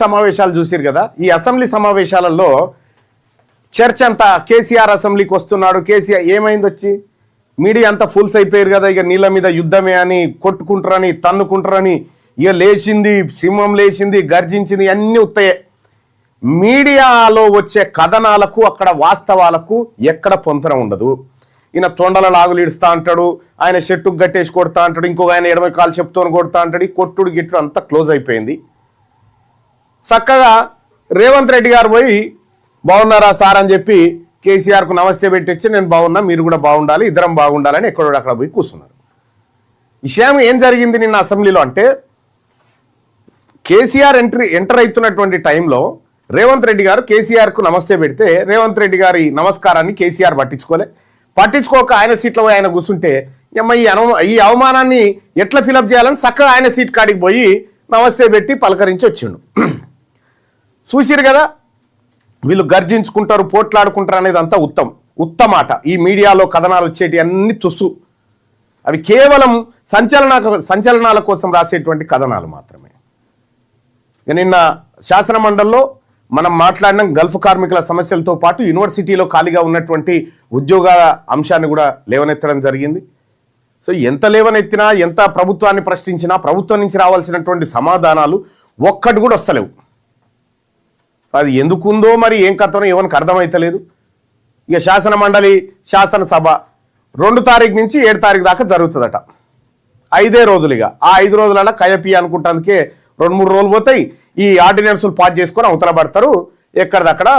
సమావేశాలు చూసిరు కదా. ఈ అసెంబ్లీ సమావేశాలలో చర్చ అంతా కేసీఆర్ అసెంబ్లీకి వస్తున్నాడు, కేసీఆర్ ఏమైంది వచ్చి మీడియా అంతా ఫుల్స్ అయిపోయారు కదా. ఇక నీళ్ళ మీద యుద్ధమే అని కొట్టుకుంటారని తన్నుకుంటారని ఇక లేచింది సింహం లేచింది గర్జించింది అన్నీ ఉత్తాయే. మీడియాలో వచ్చే కథనాలకు అక్కడ వాస్తవాలకు ఎక్కడ పొంతన ఉండదు. ఈయన తొండల లాగులు ఇడుస్తా అంటాడు, ఆయన షెట్టుకు గట్టేసి కొడతా అంటాడు, ఇంకొక ఆయన ఎడమ కాలు చెప్తూ కొడతా అంటాడు. ఈ కొట్టుడు గిట్టుడు అంతా క్లోజ్ అయిపోయింది. చక్కగా రేవంత్ రెడ్డి గారు పోయి బాగున్నారా సార్ అని చెప్పి కేసీఆర్కు నమస్తే పెట్టించి నేను బాగున్నా మీరు కూడా బాగుండాలి ఇద్దరం బాగుండాలని ఎక్కడో అక్కడ పోయి కూర్చున్నారు. విషయం ఏం జరిగింది నిన్న అసెంబ్లీలో అంటే కేసీఆర్ ఎంటర్ అవుతున్నటువంటి టైంలో రేవంత్ రెడ్డి గారు కేసీఆర్కు నమస్తే పెడితే రేవంత్ రెడ్డి గారి నమస్కారాన్ని కేసీఆర్ పట్టించుకోక ఆయన సీట్లో పోయి ఆయన కూర్చుంటే ఈ అవమానాన్ని ఎట్లా ఫిలప్ చేయాలని చక్కగా ఆయన సీట్ కాడికి పోయి నమస్తే పెట్టి పలకరించి వచ్చిండు. చూసిరు కదా వీళ్ళు గర్జించుకుంటారు పోట్లాడుకుంటారు అనేది అంతా ఉత్తమాట. ఈ మీడియాలో కథనాలు వచ్చేటి అన్ని తుస్సు, అవి కేవలం సంచలనాల కోసం రాసేటువంటి కథనాలు మాత్రమే. నిన్న శాసన మండలిలో మనం మాట్లాడిన గల్ఫ్ కార్మికుల సమస్యలతో పాటు యూనివర్సిటీలో ఖాళీగా ఉన్నటువంటి ఉద్యోగాల అంశాన్ని కూడా లేవనెత్తడం జరిగింది. సో ఎంత లేవనెత్తినా ఎంత ప్రభుత్వాన్ని ప్రశ్నించినా ప్రభుత్వం నుంచి రావాల్సినటువంటి సమాధానాలు ఒక్కటి కూడా వస్తలేవు. అది ఎందుకుందో మరి ఏం కథనో ఎవరికి అర్థమైతలేదు. ఇక శాసన మండలి శాసనసభ 2 తారీఖు నుంచి 7 తారీఖు దాకా జరుగుతుందట. 5 రోజులుగా ఆ 5 రోజులలో కయపి అనుకుంటానికే 2-3 రోజులు పోతాయి. ఈ ఆర్డినెన్సులు పాస్ చేసుకొని అవతల పడతారు, ఎక్కడిదక్కడ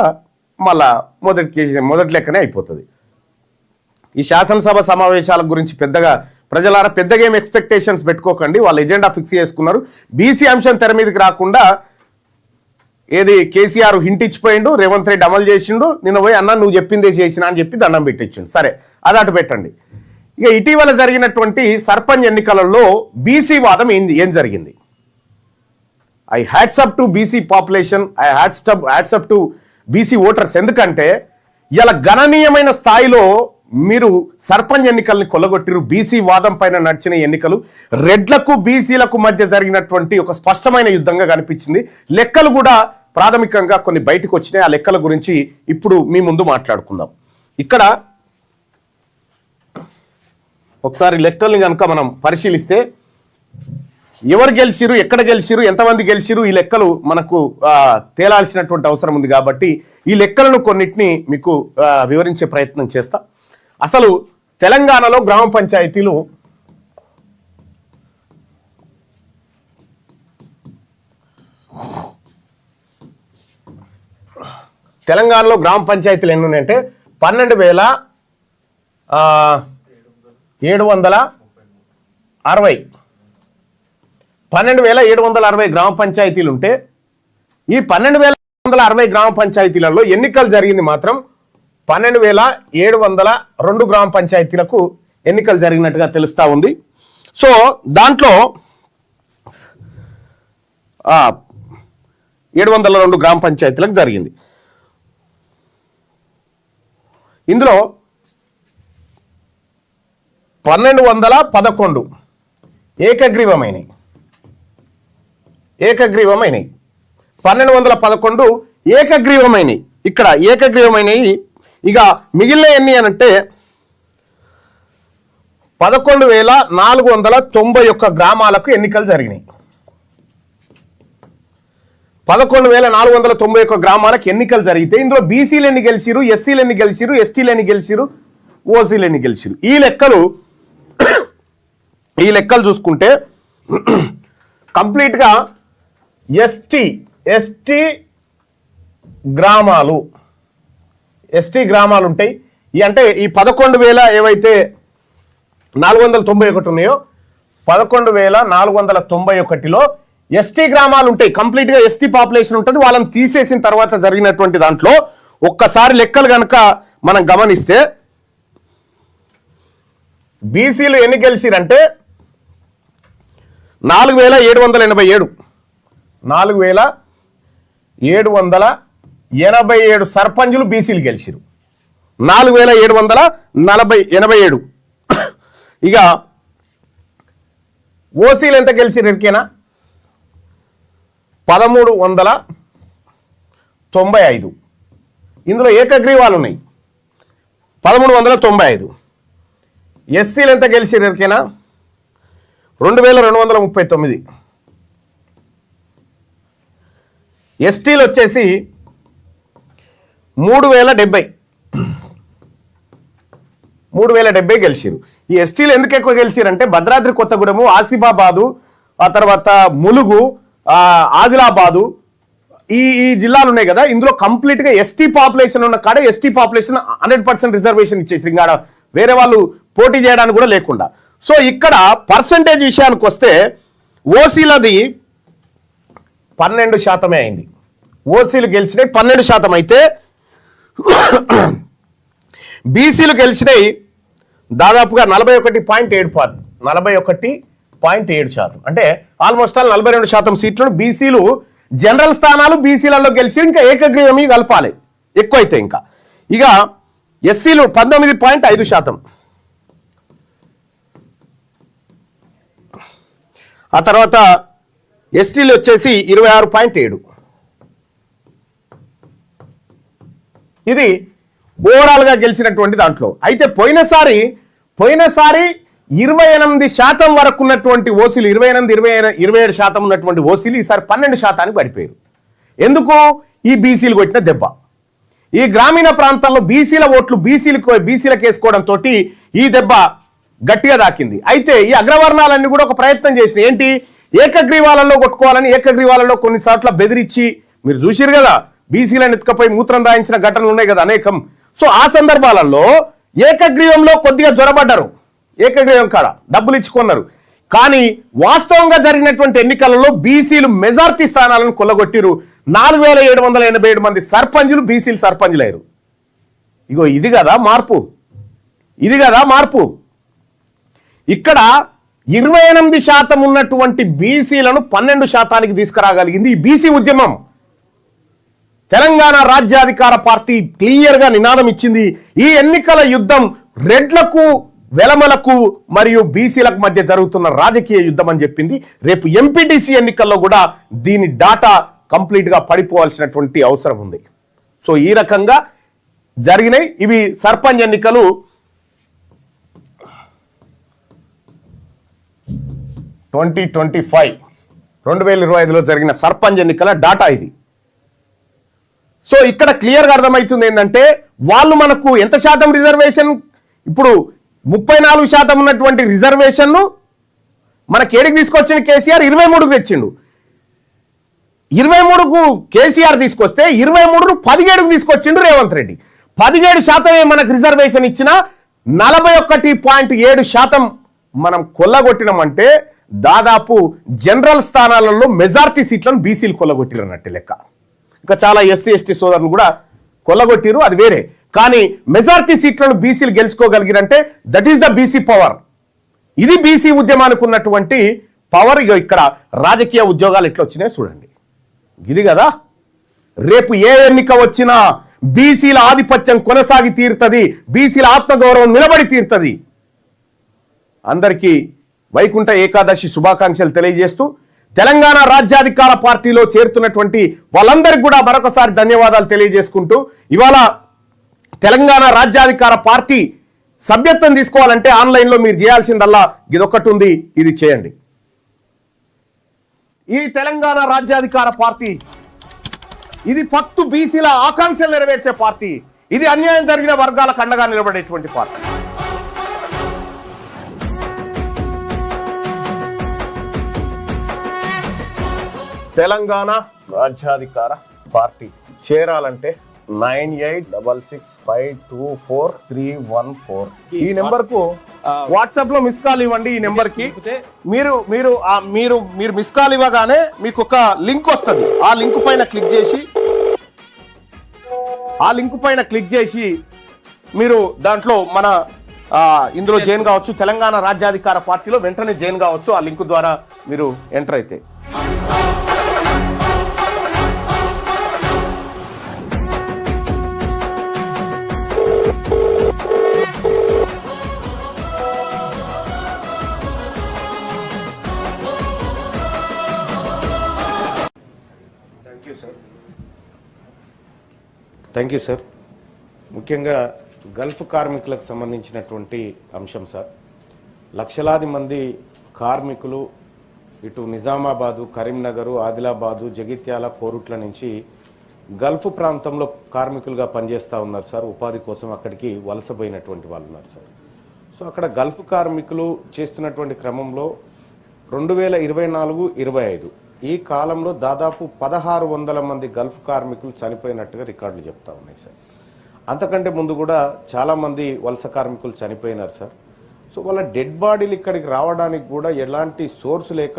మళ్ళా మొదటి లెక్కనే అయిపోతుంది. ఈ శాసనసభ సమావేశాల గురించి ప్రజలారా పెద్దగా ఏం ఎక్స్పెక్టేషన్స్ పెట్టుకోకండి. వాళ్ళు ఎజెండా ఫిక్స్ చేసుకున్నారు. బీసీ అంశం తెర మీదకి రాకుండా ఏది కేసీఆర్ హింట్ ఇచ్చిపోయిండు, రేవంత్ రెడ్డి అమలు చేసిండు, నిన్న పోయి అన్న నువ్వు చెప్పిందే చేసినా అని చెప్పి దండం పెట్టించిండు. సరే అది అటు పెట్టండి. ఇక ఇటీవల జరిగినటువంటి సర్పంచ్ ఎన్నికలలో బీసీ వాదం ఏం జరిగింది? I hats up to BC population, I hats up to BC voters. ఎందుకంటే ఇలా గణనీయమైన స్థాయిలో మీరు సర్పంచ్ ఎన్నికల్ని కొల్లగొట్టిరు. బీసీ వాదం పైన నడిచిన ఎన్నికలు రెడ్లకు బీసీలకు మధ్య జరిగినటువంటి ఒక స్పష్టమైన యుద్ధంగా కనిపించింది. లెక్కలు కూడా ప్రాథమికంగా కొన్ని బయటకు వచ్చినాయి. ఆ లెక్కల గురించి ఇప్పుడు మీ ముందు మాట్లాడుకుందాం. ఇక్కడ ఒకసారి లెక్కల్ని కనుక మనం పరిశీలిస్తే ఎవరు గెలిచిరు, ఎక్కడ గెలిచిరు, ఎంతమంది గెలిచిరు, ఈ లెక్కలు మనకు తేలాల్సినటువంటి అవసరం ఉంది. కాబట్టి ఈ లెక్కలను కొన్నిటిని మీకు వివరించే ప్రయత్నం చేస్తా. అసలు తెలంగాణలో గ్రామ పంచాయతీలు ఎన్ని ఉన్నాయంటే 12,760 గ్రామ పంచాయతీలు ఉంటే ఈ 12,760 గ్రామ పంచాయతీలలో ఎన్నికలు జరిగింది మాత్రం 12,702 గ్రామ పంచాయతీలకు ఎన్నికలు జరిగినట్టుగా తెలుస్తూ ఉంది. సో దాంట్లో 702 గ్రామ పంచాయతీలకు జరిగింది. ఇందులో 1211 ఏకగ్రీవమైనవి. 1211 ఏకగ్రీవమైనవి. ఇక్కడ ఏకగ్రీవమైనవి. ఇక మిగిలిన ఎన్ని అనంటే 11,491 గ్రామాలకు ఎన్నికలు జరిగినాయి. 11,491 గ్రామాలకు ఎన్నికలు జరిగితే ఇందులో బీసీలు ఎన్ని గెలిచిరు, ఎస్సీలు ఎన్ని గెలిచిరు, ఎస్టీలు ఎన్ని గెలిచిరు, ఓసీలు ఎన్ని గెలిచిరు, ఈ లెక్కలు చూసుకుంటే కంప్లీట్గా ఎస్టీ గ్రామాలు ఉంటాయి. అంటే ఈ 11,000 ఏవైతే 491 ఉన్నాయో 11,491లో ఎస్టీ గ్రామాలు ఉంటాయి. కంప్లీట్గా ఎస్టీ పాపులేషన్ ఉంటుంది. వాళ్ళని తీసేసిన తర్వాత జరిగినటువంటి దాంట్లో ఒక్కసారి లెక్కలు కనుక మనం గమనిస్తే బీసీలు ఎన్ని గెలిచిరంటే 4,787 సర్పంచులు బీసీలు గెలిచిరు. 4,787. ఇక ఓసీలు ఎంత గెలిచిరు ఎరికేనా? 1395. ఇందులో ఏకగ్రీవాలు ఉన్నాయి 1395. ఎస్సీలు ఎంత గెలిచారు ఎరికేనా? 2239. ఎస్టీలు వచ్చేసి 3070 గెలిచారు. ఈ ఎస్టీలు ఎందుకు ఎక్కువ గెలిచారంటే భద్రాద్రి కొత్తగూడెము, ఆసిఫాబాదు, ఆ తర్వాత ములుగు, ఆదిలాబాదు, ఈ జిల్లాలు ఉన్నాయి కదా, ఇందులో కంప్లీట్గా ఎస్టీ పాపులేషన్ ఉన్న కాడ ఎస్టీ పాపులేషన్ 100% రిజర్వేషన్ ఇచ్చేసి ఇంకా వేరే వాళ్ళు పోటీ చేయడానికి కూడా లేకుండా. సో ఇక్కడ పర్సంటేజ్ విషయానికి వస్తే ఓసీలది 12% అయింది. ఓసీలు గెలిచినాయి 12% అయితే బీసీలు గెలిచినాయి దాదాపుగా 41.7%. అంటే ఆల్మోస్ట్ ఆల్ 42% సీట్లను బీసీలు జనరల్ స్థానాలు బీసీలలో గెలిచి ఇంకా ఏకగ్రీవమీ కలపాలి ఎక్కువైతే. ఇంకా ఇక ఎస్సీలు 19.5%. ఆ తర్వాత ఎస్టీలు వచ్చేసి 26.7. ఇది ఓవరాల్గా గెలిచినటువంటి దాంట్లో. అయితే పోయినసారి 28% వరకు ఉన్నటువంటి ఓసీలు 27% ఉన్నటువంటి ఓసీలు ఈసారి 12% పడిపోయారు. ఎందుకు? ఈ బీసీలు కొట్టిన దెబ్బ. ఈ గ్రామీణ ప్రాంతాల్లో బీసీల ఓట్లు బీసీలకు వేసుకోవడంతో ఈ దెబ్బ గట్టిగా దాకింది. అయితే ఈ అగ్రవర్ణాలన్నీ కూడా ఒక ప్రయత్నం చేసినాయి. ఏంటి? ఏకగ్రీవాలలో కొట్టుకోవాలని. ఏకగ్రీవాలలో కొన్నిసార్లు బెదిరించి మీరు చూసిరు కదా, బీసీలను ఎత్తుకపోయి మూత్రం దాయించిన ఘటనలు ఉన్నాయి కదా అనేకం. సో ఆ సందర్భాలలో ఏకగ్రీవంలో కొద్దిగా జ్వరపడ్డారు, ఏకగ్రీవం కాడ డబ్బులు ఇచ్చుకున్నారు. కానీ వాస్తవంగా జరిగినటువంటి ఎన్నికలలో బీసీలు మెజార్టీ స్థానాలను కొల్లగొట్టిరు. 4787 మంది సర్పంచులు బీసీలు సర్పంచులు అయ్యారు. ఇగో ఇది కదా మార్పు. ఇక్కడ 28% ఉన్నటువంటి బీసీలను 12%కి తీసుకురాగలిగింది ఈ బీసీ ఉద్యమం. తెలంగాణ రాజ్యాధికార పార్టీ క్లియర్గా నినాదం ఇచ్చింది, ఈ ఎన్నికల యుద్ధం రెడ్లకు, వెలమలకు మరియు బీసీలకు మధ్య జరుగుతున్న రాజకీయ యుద్ధం అని చెప్పింది. రేపు ఎంపీటీసీ ఎన్నికల్లో కూడా దీని డాటా కంప్లీట్గా పడిపోవాల్సినటువంటి అవసరం ఉంది. సో ఈ రకంగా జరిగినాయి ఇవి సర్పంచ్ ఎన్నికలు. 2025లో జరిగిన సర్పంచ్ ఎన్నికల డాటా ఇది. సో ఇక్కడ క్లియర్గా అర్థమవుతుంది ఏంటంటే వాళ్ళు మనకు ఎంత శాతం రిజర్వేషన్, ఇప్పుడు 34% ఉన్నటువంటి రిజర్వేషన్ను మనకి ఏడికి తీసుకొచ్చిండు కేసీఆర్? 23కు తెచ్చిండు. 23కు కేసీఆర్ తీసుకొస్తే 23ను 17కు తీసుకొచ్చిండు రేవంత్ రెడ్డి. 17% మనకు రిజర్వేషన్ ఇచ్చిన 41.7% మనం కొల్లగొట్టినామంటే దాదాపు జనరల్ స్థానాలలో మెజార్టీ సీట్లను బీసీలు కొల్లగొట్టిరన్నట్టు లెక్క. ఇంకా చాలా ఎస్సీ ఎస్టీ సోదరులు కూడా కొల్లగొట్టిరు, అది వేరే. కానీ మెజార్టీ సీట్లను బీసీలు గెలుచుకోగలిగిరంటే that is the BC power. ఇది బీసీ ఉద్యమానికి ఉన్నటువంటి పవర్. ఇక ఇక్కడ రాజకీయ ఉద్యోగాలు ఎట్లా వచ్చినాయో చూడండి. ఇది కదా రేపు ఏ ఎన్నిక వచ్చినా బీసీల ఆధిపత్యం కొనసాగి తీరుతుంది, బీసీల ఆత్మగౌరవం నిలబడి తీరుతుంది. అందరికీ వైకుంఠ ఏకాదశి శుభాకాంక్షలు తెలియజేస్తూ తెలంగాణ రాజ్యాధికార పార్టీలో చేరుతున్నటువంటి వాళ్ళందరికీ కూడా మరొకసారి ధన్యవాదాలు తెలియజేసుకుంటూ, ఇవాళ తెలంగాణ రాజ్యాధికార పార్టీ సభ్యత్వం తీసుకోవాలంటే ఆన్లైన్లో మీరు చేయాల్సిందల్లా ఇదొక్కటి ఉంది, ఇది చేయండి. ఈ తెలంగాణ రాజ్యాధికార పార్టీ ఇది ఫక్తు బీసీల ఆకాంక్షలు నెరవేర్చే పార్టీ. ఇది అన్యాయం జరిగిన వర్గాలకు అండగా నిలబడేటువంటి పార్టీ. తెలంగాణ రాజ్యాధికార పార్టీ చేరాలంటే 9866524314 ఈ నెంబర్ కు వాట్సాప్ లో మిస్ కాల్ ఇవ్వండి. ఈ నెంబర్ కి మీరు మీరు మీరు మీరు మిస్ కాల్ ఇవ్వగానే మీకు ఒక లింక్ వస్తుంది. ఆ లింక్ పైన క్లిక్ చేసి మీరు దాంట్లో మన ఇందులో జాయిన్ కావచ్చు. తెలంగాణ రాజ్యాధికార పార్టీలో వెంటనే జాయిన్ కావచ్చు. ఆ లింక్ ద్వారా మీరు ఎంటర్ అయితే థ్యాంక్ యూ సార్. ముఖ్యంగా గల్ఫ్ కార్మికులకు సంబంధించినటువంటి అంశం సార్. లక్షలాది మంది కార్మికులు ఇటు నిజామాబాదు, కరీంనగరు, ఆదిలాబాదు, జగిత్యాల, కోరుట్ల నుంచి గల్ఫ్ ప్రాంతంలో కార్మికులుగా పనిచేస్తూ ఉన్నారు సార్. ఉపాధి కోసం అక్కడికి వలసపోయినటువంటి వాళ్ళు ఉన్నారు సార్. సో అక్కడ గల్ఫ్ కార్మికులు చేస్తున్నటువంటి క్రమంలో 2024-25 ఈ కాలంలో దాదాపు 1600 మంది గల్ఫ్ కార్మికులు చనిపోయినట్టుగా రికార్డులు చెప్తా ఉన్నాయి సార్. అంతకంటే ముందు కూడా చాలామంది వలస కార్మికులు చనిపోయినారు సార్. సో వాళ్ళ డెడ్ బాడీలు ఇక్కడికి రావడానికి కూడా ఎలాంటి సోర్స్ లేక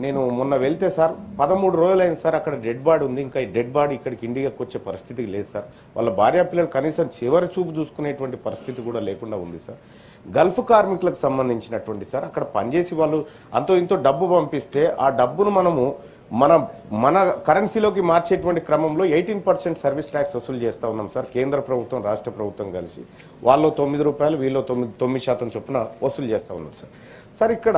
నేను మొన్న వెళ్తే సార్ 13 రోజులైంది సార్. అక్కడ డెడ్ బాడీ ఉంది, ఇంకా ఈ డెడ్ బాడీ ఇక్కడికి ఇండియాకి వచ్చే పరిస్థితి లేదు సార్. వాళ్ళ భార్య పిల్లలు కనీసం చివరి చూపు చూసుకునేటువంటి పరిస్థితి కూడా లేకుండా ఉంది సార్. గల్ఫ్ కార్మికులకు సంబంధించినటువంటి సార్ అక్కడ పనిచేసి వాళ్ళు అంతో ఇంతో డబ్బు పంపిస్తే ఆ డబ్బును మనము మన కరెన్సీలోకి మార్చేటువంటి క్రమంలో 18% సర్వీస్ ట్యాక్స్ వసూలు చేస్తూ ఉన్నాం సార్. కేంద్ర ప్రభుత్వం, రాష్ట్ర ప్రభుత్వం కలిసి వాళ్ళు 9 రూపాయలు, వీళ్ళు 9% చొప్పున వసూలు చేస్తూ ఉన్నారు సార్. సార్ ఇక్కడ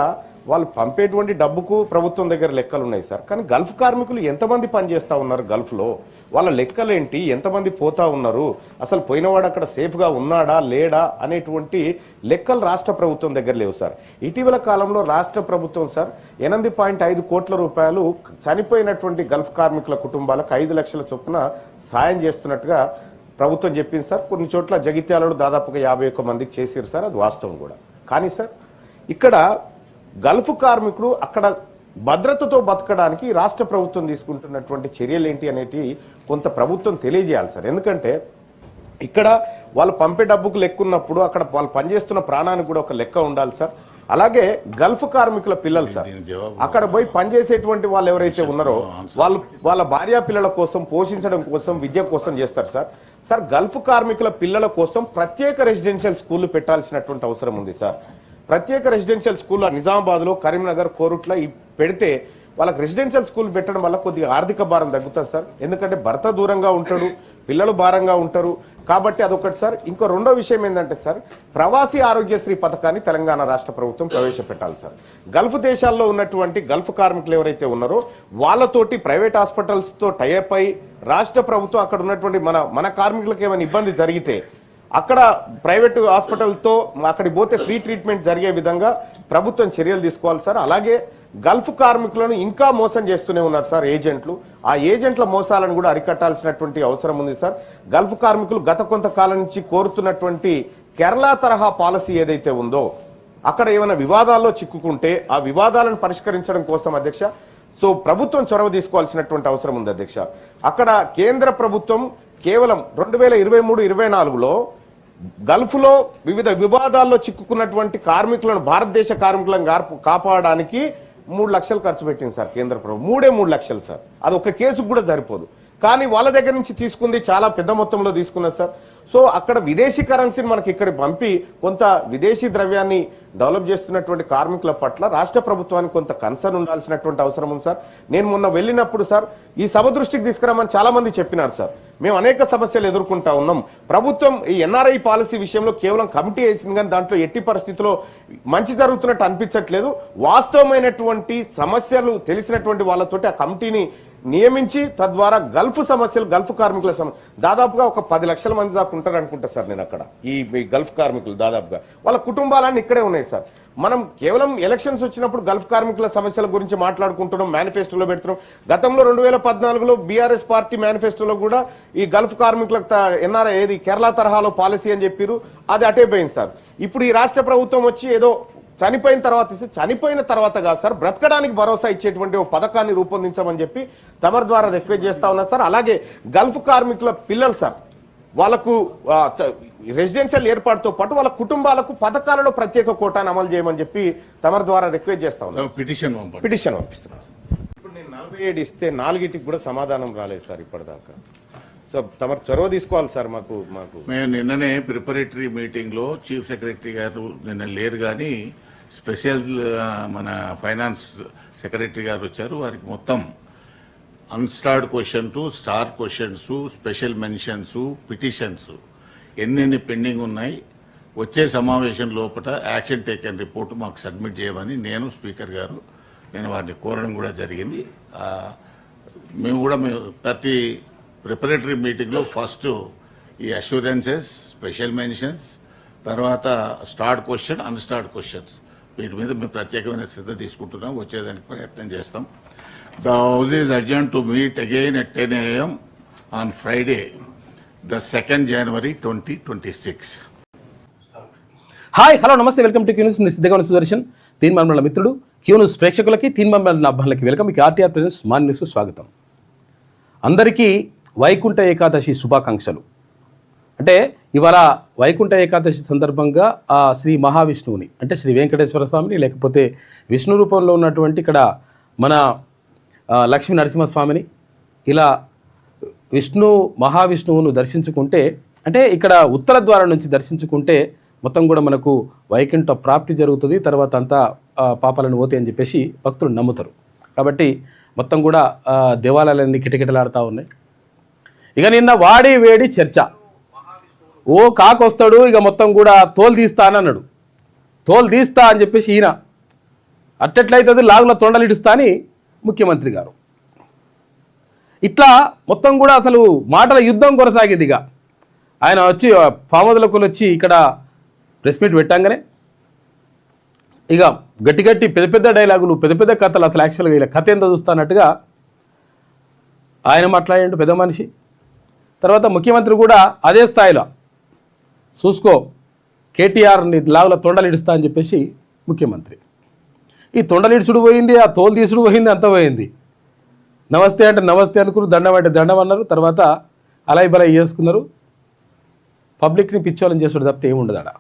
వాళ్ళు పంపేటువంటి డబ్బుకు ప్రభుత్వం దగ్గర లెక్కలు ఉన్నాయి సార్. కానీ గల్ఫ్ కార్మికులు ఎంతమంది పనిచేస్తూ ఉన్నారు గల్ఫ్లో, వాళ్ళ లెక్కలేంటి, ఎంతమంది పోతా ఉన్నారు, అసలు పోయినవాడు అక్కడ సేఫ్గా ఉన్నాడా లేడా అనేటువంటి లెక్కలు రాష్ట్ర ప్రభుత్వం దగ్గర లేవు సార్. ఇటీవల కాలంలో రాష్ట్ర ప్రభుత్వం సార్ 8.5 కోట్ల రూపాయలు చనిపోయినటువంటి గల్ఫ్ కార్మికుల కుటుంబాలకు 5 లక్షల చొప్పున సాయం చేస్తున్నట్టుగా ప్రభుత్వం చెప్పింది సార్. కొన్ని చోట్ల జగిత్యాలలో దాదాపుగా 51 మందికి చేసారు సార్, అది వాస్తవం కూడా. కానీ సార్ ఇక్కడ గల్ఫ్ కార్మికుడు అక్కడ భద్రతతో బతకడానికి రాష్ట్ర ప్రభుత్వం తీసుకుంటున్నటువంటి చర్యలు ఏంటి అనేటి కొంత ప్రభుత్వం తెలియజేయాలి సార్. ఎందుకంటే ఇక్కడ వాళ్ళు పంపే డబ్బుకు లెక్క ఉన్నప్పుడు అక్కడ వాళ్ళు పనిచేస్తున్న ప్రాణానికి కూడా ఒక లెక్క ఉండాలి సార్. అలాగే గల్ఫ్ కార్మికుల పిల్లలు సార్ అక్కడ పోయి పనిచేసేటువంటి వాళ్ళు ఎవరైతే ఉన్నారో వాళ్ళ భార్య పిల్లల కోసం, పోషించడం కోసం, విద్య కోసం చేస్తారు సార్. సార్ గల్ఫ్ కార్మికుల పిల్లల కోసం ప్రత్యేక రెసిడెన్షియల్ స్కూళ్లు పెట్టాల్సినటువంటి అవసరం ఉంది సార్. ప్రత్యేక రెసిడెన్షియల్ స్కూల్ నిజామాబాద్లో, కరీంనగర్, కోరుట్ల పెడితే వాళ్ళకి రెసిడెన్షియల్ స్కూల్ పెట్టడం వల్ల కొద్దిగా ఆర్థిక భారం తగ్గుతుంది సార్. ఎందుకంటే భర్త దూరంగా ఉంటాడు, పిల్లలు భారంగా ఉంటారు కాబట్టి అదొకటి సార్. ఇంకో రెండో విషయం ఏంటంటే సార్ ప్రవాసీ ఆరోగ్యశ్రీ పథకాన్ని తెలంగాణ రాష్ట్ర ప్రభుత్వం ప్రవేశపెట్టాలి సార్. గల్ఫ్ దేశాల్లో ఉన్నటువంటి గల్ఫ్ కార్మికులు ఎవరైతే ఉన్నారో వాళ్ళతోటి ప్రైవేట్ హాస్పిటల్స్తో టైఅప్ అయి రాష్ట్ర ప్రభుత్వం అక్కడ ఉన్నటువంటి మన కార్మికులకు ఏమైనా ఇబ్బంది జరిగితే అక్కడ ప్రైవేటు హాస్పిటల్తో అక్కడికి పోతే ఫ్రీ ట్రీట్మెంట్ జరిగే విధంగా ప్రభుత్వం చర్యలు తీసుకోవాలి సార్. అలాగే గల్ఫ్ కార్మికులను ఇంకా మోసం చేస్తూనే ఉన్నారు సార్ ఏజెంట్లు. ఆ ఏజెంట్ల మోసాలను కూడా అరికట్టాల్సినటువంటి అవసరం ఉంది సార్. గల్ఫ్ కార్మికులు గత కొంతకాలం నుంచి కోరుతున్నటువంటి కేరళ తరహా పాలసీ ఏదైతే ఉందో అక్కడ ఏమైనా వివాదాల్లో చిక్కుకుంటే ఆ వివాదాలను పరిష్కరించడం కోసం అధ్యక్ష సో ప్రభుత్వం చొరవ తీసుకోవాల్సినటువంటి అవసరం ఉంది అధ్యక్ష. అక్కడ కేంద్ర ప్రభుత్వం కేవలం 2023-24లో గల్ఫ్లో వివిధ వివాదాల్లో చిక్కుకున్నటువంటి కార్మికులను, భారతదేశ కార్మికులను కాపాడడానికి 3 లక్షలు ఖర్చు పెట్టింది సార్ కేంద్ర ప్రభుత్వం. 3 లక్షలు సార్, అది ఒక కేసుకు కూడా సరిపోదు. కానీ వాళ్ళ దగ్గర నుంచి తీసుకుంది చాలా పెద్ద మొత్తంలో తీసుకున్నారు సార్. సో అక్కడ విదేశీ కరెన్సీని మనకి ఇక్కడ పంపి కొంత విదేశీ ద్రవ్యాన్ని డెవలప్ చేస్తున్నటువంటి కార్మికుల పట్ల రాష్ట్ర ప్రభుత్వానికి కొంత కన్సర్న్ ఉండాల్సినటువంటి అవసరం ఉంది సార్. నేను మొన్న వెళ్ళినప్పుడు సార్ ఈ సభ దృష్టికి తీసుకురామని చాలా మంది చెప్పినారు సార్. మేము అనేక సమస్యలు ఎదుర్కొంటా ఉన్నాం. ప్రభుత్వం ఈ ఎన్ఆర్ఐ పాలసీ విషయంలో కేవలం కమిటీ వేసింది కానీ దాంట్లో ఎట్టి పరిస్థితుల్లో మంచి జరుగుతున్నట్టు అనిపించట్లేదు. వాస్తవమైనటువంటి సమస్యలు తెలిసినటువంటి వాళ్ళతోటి ఆ కమిటీని నియమించి తద్వారా గల్ఫ్ సమస్యలు, గల్ఫ్ కార్మికుల దాదాపుగా ఒక 10 లక్షల మంది దాకా ఉంటారు అనుకుంటా సార్. నేను అక్కడ ఈ గల్ఫ్ కార్మికులు దాదాపుగా వాళ్ళ కుటుంబాలన్నీ ఇక్కడే ఉన్నాయి సార్. మనం కేవలం ఎలక్షన్స్ వచ్చినప్పుడు గల్ఫ్ కార్మికుల సమస్యల గురించి మాట్లాడుకుంటున్నాం, మేనిఫెస్టోలో పెడుతున్నాం. గతంలో 2014లో బీఆర్ఎస్ పార్టీ మేనిఫెస్టోలో కూడా ఈ గల్ఫ్ కార్మికులకు ఎన్ఆర్ఐ ఏది కేరళ తరహాలో పాలసీ అని చెప్పారు, అది అటే పోయింది సార్. ఇప్పుడు ఈ రాష్ట్ర ప్రభుత్వం వచ్చి ఏదో చనిపోయిన తర్వాత కాదు సార్, బ్రతకడానికి భరోసా ఇచ్చేటువంటి ఒక పథకాన్ని రూపొందించమని చెప్పి తమరి ద్వారా రిక్వెస్ట్ చేస్తా ఉన్నారు సార్. అలాగే గల్ఫ్ కార్మికుల పిల్లలు సార్ వాళ్ళకు రెసిడెన్షియల్ ఏర్పాటుతో పాటు వాళ్ళ కుటుంబాలకు పథకాలలో ప్రత్యేక కోటాను అమలు చేయమని చెప్పి తమరి ద్వారా రిక్వెస్ట్ చేస్తా ఉన్నారు. పిటిషన్ పంపిస్తున్నాం. ఇప్పుడు నేను 47 ఇస్తే 4టికి కూడా సమాధానం రాలేదు సార్ ఇప్పటిదాకా. సో తమరు చొరవ తీసుకోవాలి సార్. మాకు మేము నిన్ననే ప్రిపరేటరీ మీటింగ్ లో చీఫ్ సెక్రటరీ గారు నిన్న లేరు కానీ స్పెషల్ మన ఫైనాన్స్ సెక్రటరీ గారు వచ్చారు. వారికి మొత్తం unstarred questions, star questions, special mentions, petitions ఎన్నెన్ని పెండింగ్ ఉన్నాయి, వచ్చే సమావేశం లోపల యాక్షన్ టేకన్ రిపోర్ట్ మాకు సబ్మిట్ చేయమని నేను స్పీకర్ గారు నేను వారిని కోరడం కూడా జరిగింది. మేము కూడా ప్రతి ప్రిపరేటరీ మీటింగ్లో ఫస్ట్ ఈ అష్యూరెన్సెస్, స్పెషల్ మెన్షన్స్, తర్వాత స్టార్ట్ క్వశ్చన్, అన్స్టార్ట్ క్వశ్చన్స్, వీటి మీద మేము ప్రత్యేకమైన శ్రద్ధ తీసుకుంటున్నాం. వచ్చేదానికి ప్రయత్నం చేస్తాం. The house is adjourned to meet again at 10 AM on Friday, the 2nd January 2026. Hi, hello, నమస్తే, వెల్కమ్ టు క్యూన్యూస్. సిద్ధగా సుదర్శన్. తీన్మార్మల మిత్రుడు క్యూన్యూస్ ప్రేక్షకులకి, తీన్మార్మల అబ్బాయిలకి వెల్కమ్. మీకు ఆర్టీఆర్ ప్రెజెంట్స్ మార్నింగ్ న్యూస్ స్వాగతం. అందరికీ వైకుంఠ ఏకాదశి శుభాకాంక్షలు. అంటే ఇవాళ వైకుంఠ ఏకాదశి సందర్భంగా ఆ శ్రీ మహావిష్ణువుని, అంటే శ్రీ వెంకటేశ్వర స్వామిని, లేకపోతే విష్ణు రూపంలో ఉన్నటువంటి ఇక్కడ మన లక్ష్మీ నరసింహస్వామిని, ఇలా మహావిష్ణువును దర్శించుకుంటే, అంటే ఇక్కడ ఉత్తర ద్వారం నుంచి దర్శించుకుంటే మొత్తం కూడా మనకు వైకుంఠ ప్రాప్తి జరుగుతుంది, తర్వాత అంతా పాపాలను పోతాయి అని చెప్పేసి భక్తులు నమ్ముతారు. కాబట్టి మొత్తం కూడా దేవాలయాలన్నీ కిటకిటలాడుతూ ఉన్నాయి. ఇక నిన్న వాడి వేడి చర్చ, ఓ కాకొస్తాడు ఇక మొత్తం కూడా తోలు తీస్తా అని అన్నాడు. తోలు తీస్తా అని చెప్పేసి ఈయన అట్టెట్లయితుంది లాగుల తొండలిడుస్తా అని ముఖ్యమంత్రి గారు. ఇట్లా మొత్తం కూడా అసలు మాటల యుద్ధం కొనసాగింది. ఇక ఆయన వచ్చి పామదులకు వచ్చి ఇక్కడ ప్రెస్ మీట్ పెట్టంగానే ఇక గట్టి గట్టి పెద్ద పెద్ద డైలాగులు, పెద్ద పెద్ద కథలు, అసలు యాక్చువల్గా ఇలా కథ ఎంత చూస్తానట్టుగా ఆయన మాట్లాడాడు, పెద్ద మనిషి. తర్వాత ముఖ్యమంత్రి కూడా అదే స్థాయిలో చూసుకో, కేటీఆర్ని లాగుల తొండలిడుస్తా అని చెప్పేసి ముఖ్యమంత్రి. ఈ తొండలిడుచుడు పోయింది, ఆ తోలు తీసుడు పోయింది, అంత పోయింది. నమస్తే అంటే నమస్తే అనుకున్నారు, దండం అంటే దండం అన్నారు. తర్వాత అలాయి బలాయి చేసుకున్నారు. పబ్లిక్ని పిచ్చోళ్ళని చేసుడు తప్పితే ఏముండదు ఆడ.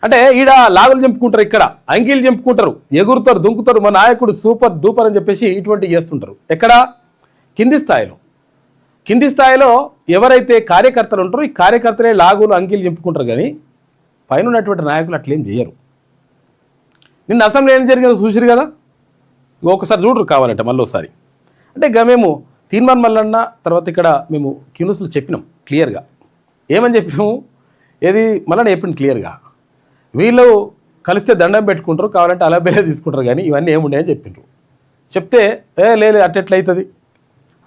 అంటే ఈడ లాగులు చంపుకుంటారు, ఇక్కడ అంగీలు చంపుకుంటారు, ఎగురుతారు, దుంకుతారు, మా నాయకుడు సూపర్ డూపర్ అని చెప్పేసి ఇటువంటివి చేస్తుంటారు. ఎక్కడ? కింది స్థాయిలో ఎవరైతే కార్యకర్తలు ఉంటారో ఈ కార్యకర్తలే లాగులు అంగీలు చంపుకుంటారు. కానీ పైన ఉన్నటువంటి నాయకులు అట్లేం చేయరు. నిన్న అసెంబ్లీ ఏం జరిగిందో చూసిరు కదా, ఒకసారి చూడరు కావాలంటే మళ్ళీ ఒకసారి. అంటే ఇక మేము తీన్మార్ మల్లన్న తర్వాత ఇక్కడ మేము క్యూన్యూస్లో చెప్పినాం క్లియర్గా. ఏమని చెప్పినాము, ఏది మళ్ళీ చెప్పింది క్లియర్గా, వీళ్ళు కలిస్తే దండం పెట్టుకుంటారు, కావాలంటే అలా బేరే తీసుకుంటారు, కానీ ఇవన్నీ ఏముండే అని చెప్పిండ్రు. చెప్తే లేదు అట్టెట్లయితుంది,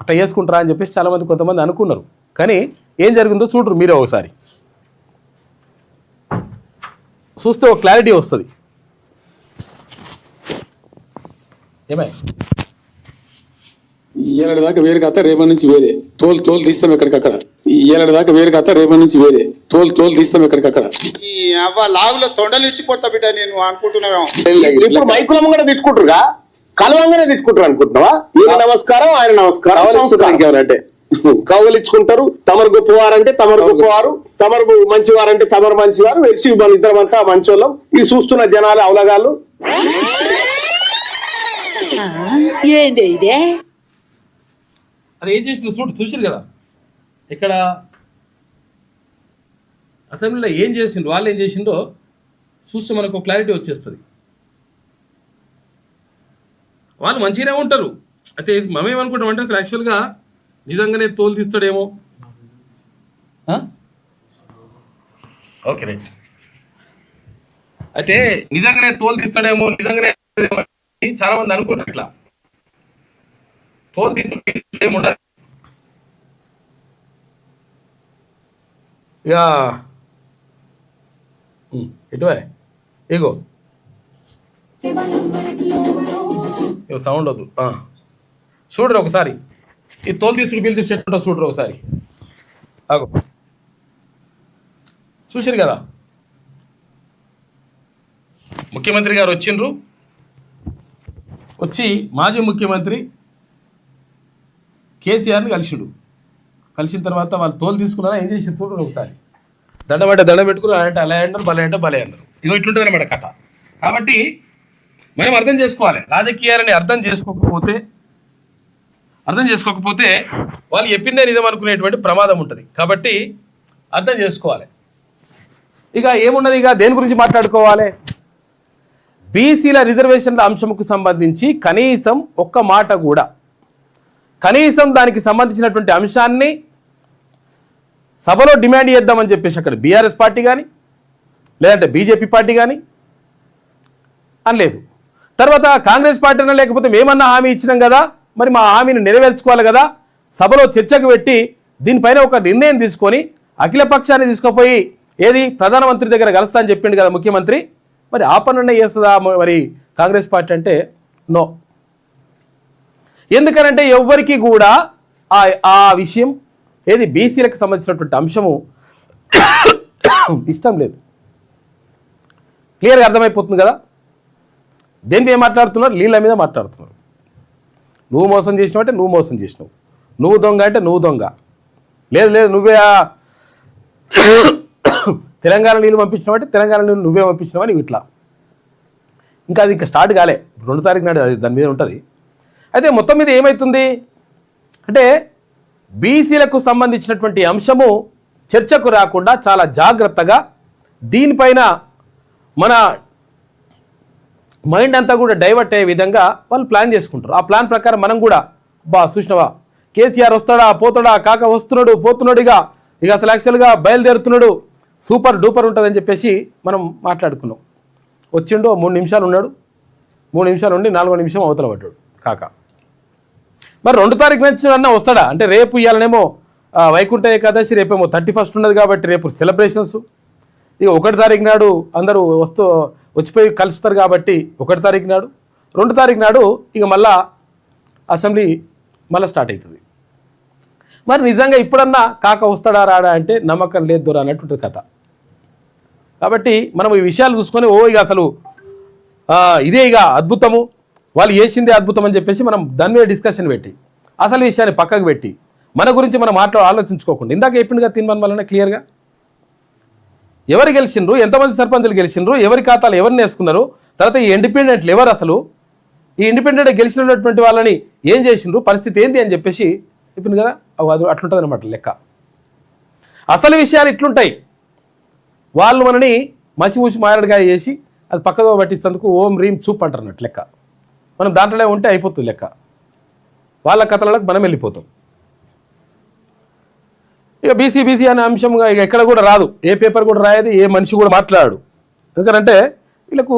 అట్లా చేసుకుంటారా అని చెప్పేసి చాలామంది కొంతమంది అనుకున్నారు. కానీ ఏం జరిగిందో చూడరు మీరే ఒకసారి, చూస్తే ఒక క్లారిటీ వస్తుంది. ఏమై ఏడాది దాకా వేరు కథ, రేపటి నుంచి వేరే తోలు తీస్తాం ఎక్కడికక్కడ. ఏడాది దాకా వేరు కథ, రేపటి నుంచి వేరే తోలు తీస్తాం ఎక్కడికక్కడ. ఈ అవ్వ లాగులో తొండలు ఇచ్చిపోతా బిడ్డ నేను అనుకుంటున్నావేమో. ఇప్పుడు మైకులం కూడా తిట్టుకుంటారుగా, కలవంగానే తిట్టుకుంటారు అనుకుంటున్నావా? ఈయన నమస్కారం, ఆయన నమస్కారం అంటే కౌగలించుకుంటారు. తమరు గొప్పవారంటే తమరు గొప్పవారు, తమరు మంచివారంటే తమరు మంచివారు, వెలిసి మన ఇద్దరమంతా మంచోళ్ళం. ఇది చూస్తున్న జనాలు అవలగాళ్ళు. ఏంటి ఇదే? అది ఏం చేసిందో చూసారు కదా, ఇక్కడ అసెంబ్లీలో ఏం చేసిండ్రు, వాళ్ళు ఏం చేసిండో చూస్తే మనకు క్లారిటీ వచ్చేస్తుంది. వాళ్ళు మంచిగానే ఉంటారు. అయితే మేమేమనుకుంటామంటే అసలు యాక్చువల్గా నిజంగానే తోలు తీస్తాడేమో. Okay right. అయితే నిజంగానే తోలు తీస్తాడేమో, నిజంగానే చాలా మంది అనుకుంటారు. ఇట్లా తోలు తీసుకుంటే ఇక ఇటువే ఇగో సౌండ్ వద్దు, చూడరు ఒకసారి. ఈ తోలు తీసుకుని బిల్ తీసేటో చూడరు ఒకసారి. అగో చూసారు కదా, ముఖ్యమంత్రి గారు వచ్చిండ్రు. వచ్చి మాజీ ముఖ్యమంత్రి కేసీఆర్ని కలిసిన తర్వాత వాళ్ళు తోలు తీసుకున్నారా, ఏం చేసి చూడరు ఒకసారి. దండం పెట్టుకుని అంటే అలా అన్నారు, భలే అంటే భలే అన్నారు. ఇగో ఇట్లుంటుంది అన్నమాట కథ. కాబట్టి మనం అర్థం చేసుకోవాలి. రాజకీయాలని అర్థం చేసుకోకపోతే వాళ్ళు చెప్పిందే నిజం అనుకునేటువంటి ప్రమాదం ఉంటుంది. కాబట్టి అర్థం చేసుకోవాలి. ఇక ఏమున్నది, ఇక దేని గురించి మాట్లాడుకోవాలి? బీసీల రిజర్వేషన్ల అంశంకు సంబంధించి కనీసం ఒక్క మాట కూడా, కనీసం దానికి సంబంధించినటువంటి అంశాన్ని సభలో డిమాండ్ చేద్దామని చెప్పేసి అక్కడ బీఆర్ఎస్ పార్టీ కానీ లేదంటే బీజేపీ పార్టీ కానీ అనలేదు. తర్వాత కాంగ్రెస్ పార్టీ లేకపోతే మేమన్నా హామీ ఇచ్చినాం కదా, మరి మా హామీని నెరవేర్చుకోవాలి కదా, సభలో చర్చకు పెట్టి దీనిపైన ఒక నిర్ణయం తీసుకొని అఖిల పక్షాన్ని తీసుకుపోయి ఏది ప్రధానమంత్రి దగ్గర కలుస్తా అని చెప్పిండు కదా ముఖ్యమంత్రి. మరి ఆ పనులనే చేస్తుందా మరి కాంగ్రెస్ పార్టీ అంటే? నో. ఎందుకనంటే ఎవ్వరికి కూడా ఆ విషయం ఏది బీసీలకు సంబంధించినటువంటి అంశము ఇష్టం లేదు. క్లియర్గా అర్థమైపోతుంది కదా. దేని మీద మాట్లాడుతున్నారు? నీళ్ళ మీద మాట్లాడుతున్నారు. నువ్వు మోసం చేసినావు అంటే నువ్వు మోసం చేసినావు, నువ్వు దొంగ అంటే నువ్వు దొంగ, లేదు నువ్వే తెలంగాణ నీళ్ళు పంపించినావు అంటే తెలంగాణ నీళ్ళు నువ్వే పంపించినావు అని ఇట్లా. ఇంకా అది ఇంకా స్టార్ట్ కాలే, 2 తారీఖు నాడు అది దాని మీద ఉంటుంది. అయితే మొత్తం మీద ఏమవుతుంది అంటే బీసీలకు సంబంధించినటువంటి అంశము చర్చకు రాకుండా చాలా జాగ్రత్తగా దీనిపైన మన మైండ్ అంతా కూడా డైవర్ట్ అయ్యే విధంగా వాళ్ళు ప్లాన్ చేసుకుంటారు. ఆ ప్లాన్ ప్రకారం మనం కూడా చూసినవా కేసీఆర్ వస్తాడా పోతాడా, కాక వస్తున్నాడు పోతున్నాడు, ఇక అసలు యాక్చువల్గా బయలుదేరుతున్నాడు, సూపర్ డూపర్ ఉంటుందని చెప్పేసి మనం మాట్లాడుకున్నాం. వచ్చిండు 3 నిమిషాలు ఉన్నాడు, 3 నిమిషాలు ఉండి 4వ నిమిషం అవతల పడ్డాడు కాక. మరి 2 తారీఖు నుంచి అన్న వస్తాడా అంటే? రేపు ఇవ్వాలనేమో వైకుంఠ ఏకాదశి, రేపేమో 31st ఉన్నది కాబట్టి రేపు సెలబ్రేషన్స్. ఇక 1 తారీఖు నాడు అందరూ వచ్చిపోయి కలుస్తారు కాబట్టి 1 తారీఖు నాడు, 2 తారీఖు నాడు ఇక మళ్ళా అసెంబ్లీ మళ్ళీ స్టార్ట్ అవుతుంది. మరి నిజంగా ఇప్పుడన్నా కాక వస్తాడా రాడా అంటే నమ్మకం లేదు దొర అన్నట్టుంటుంది కథ. కాబట్టి మనం ఈ విషయాలు చూసుకొని ఇక అసలు ఇదే ఇక అద్భుతము, వాళ్ళు చేసిందే అద్భుతం అని చెప్పేసి మనం దాని మీద డిస్కషన్ పెట్టి అసలు విషయాన్ని పక్కకు పెట్టి మన గురించి మనం ఆలోచించుకోకుండా ఇందాక చెప్పిండుగా తినమని వలన క్లియర్గా ఎవరు గెలిచిండ్రు, ఎంతమంది సర్పంచులు గెలిచిండ్రు, ఎవరి ఖాతాలు ఎవరిని వేసుకున్నారు, తర్వాత ఈ ఇండిపెండెంట్లు ఎవరు, అసలు ఈ ఇండిపెండెంట్ గెలిచినటువంటి వాళ్ళని ఏం చేసిండ్రు, పరిస్థితి ఏంది అని చెప్పేసి చెప్పింది కదా. అది అట్లుంటుంది అనమాట లెక్క. అసలు విషయాలు ఇట్లుంటాయి. వాళ్ళు మనని మసిమూసి మారడికాయ చేసి అది పక్కదో పట్టిస్తేందుకు ఓం రీం చూప్ అంటారు అన్నట్టు లెక్క. మనం దాంట్లోనే ఉంటే అయిపోతుంది లెక్క. వాళ్ళ కథలకు మనం వెళ్ళిపోతాం. ఇక బీసీ అనే అంశంగా ఇక ఎక్కడ కూడా రాదు, ఏ పేపర్ కూడా రాయదు, ఏ మనిషి కూడా మాట్లాడాడు. ఎందుకంటే వీళ్ళకు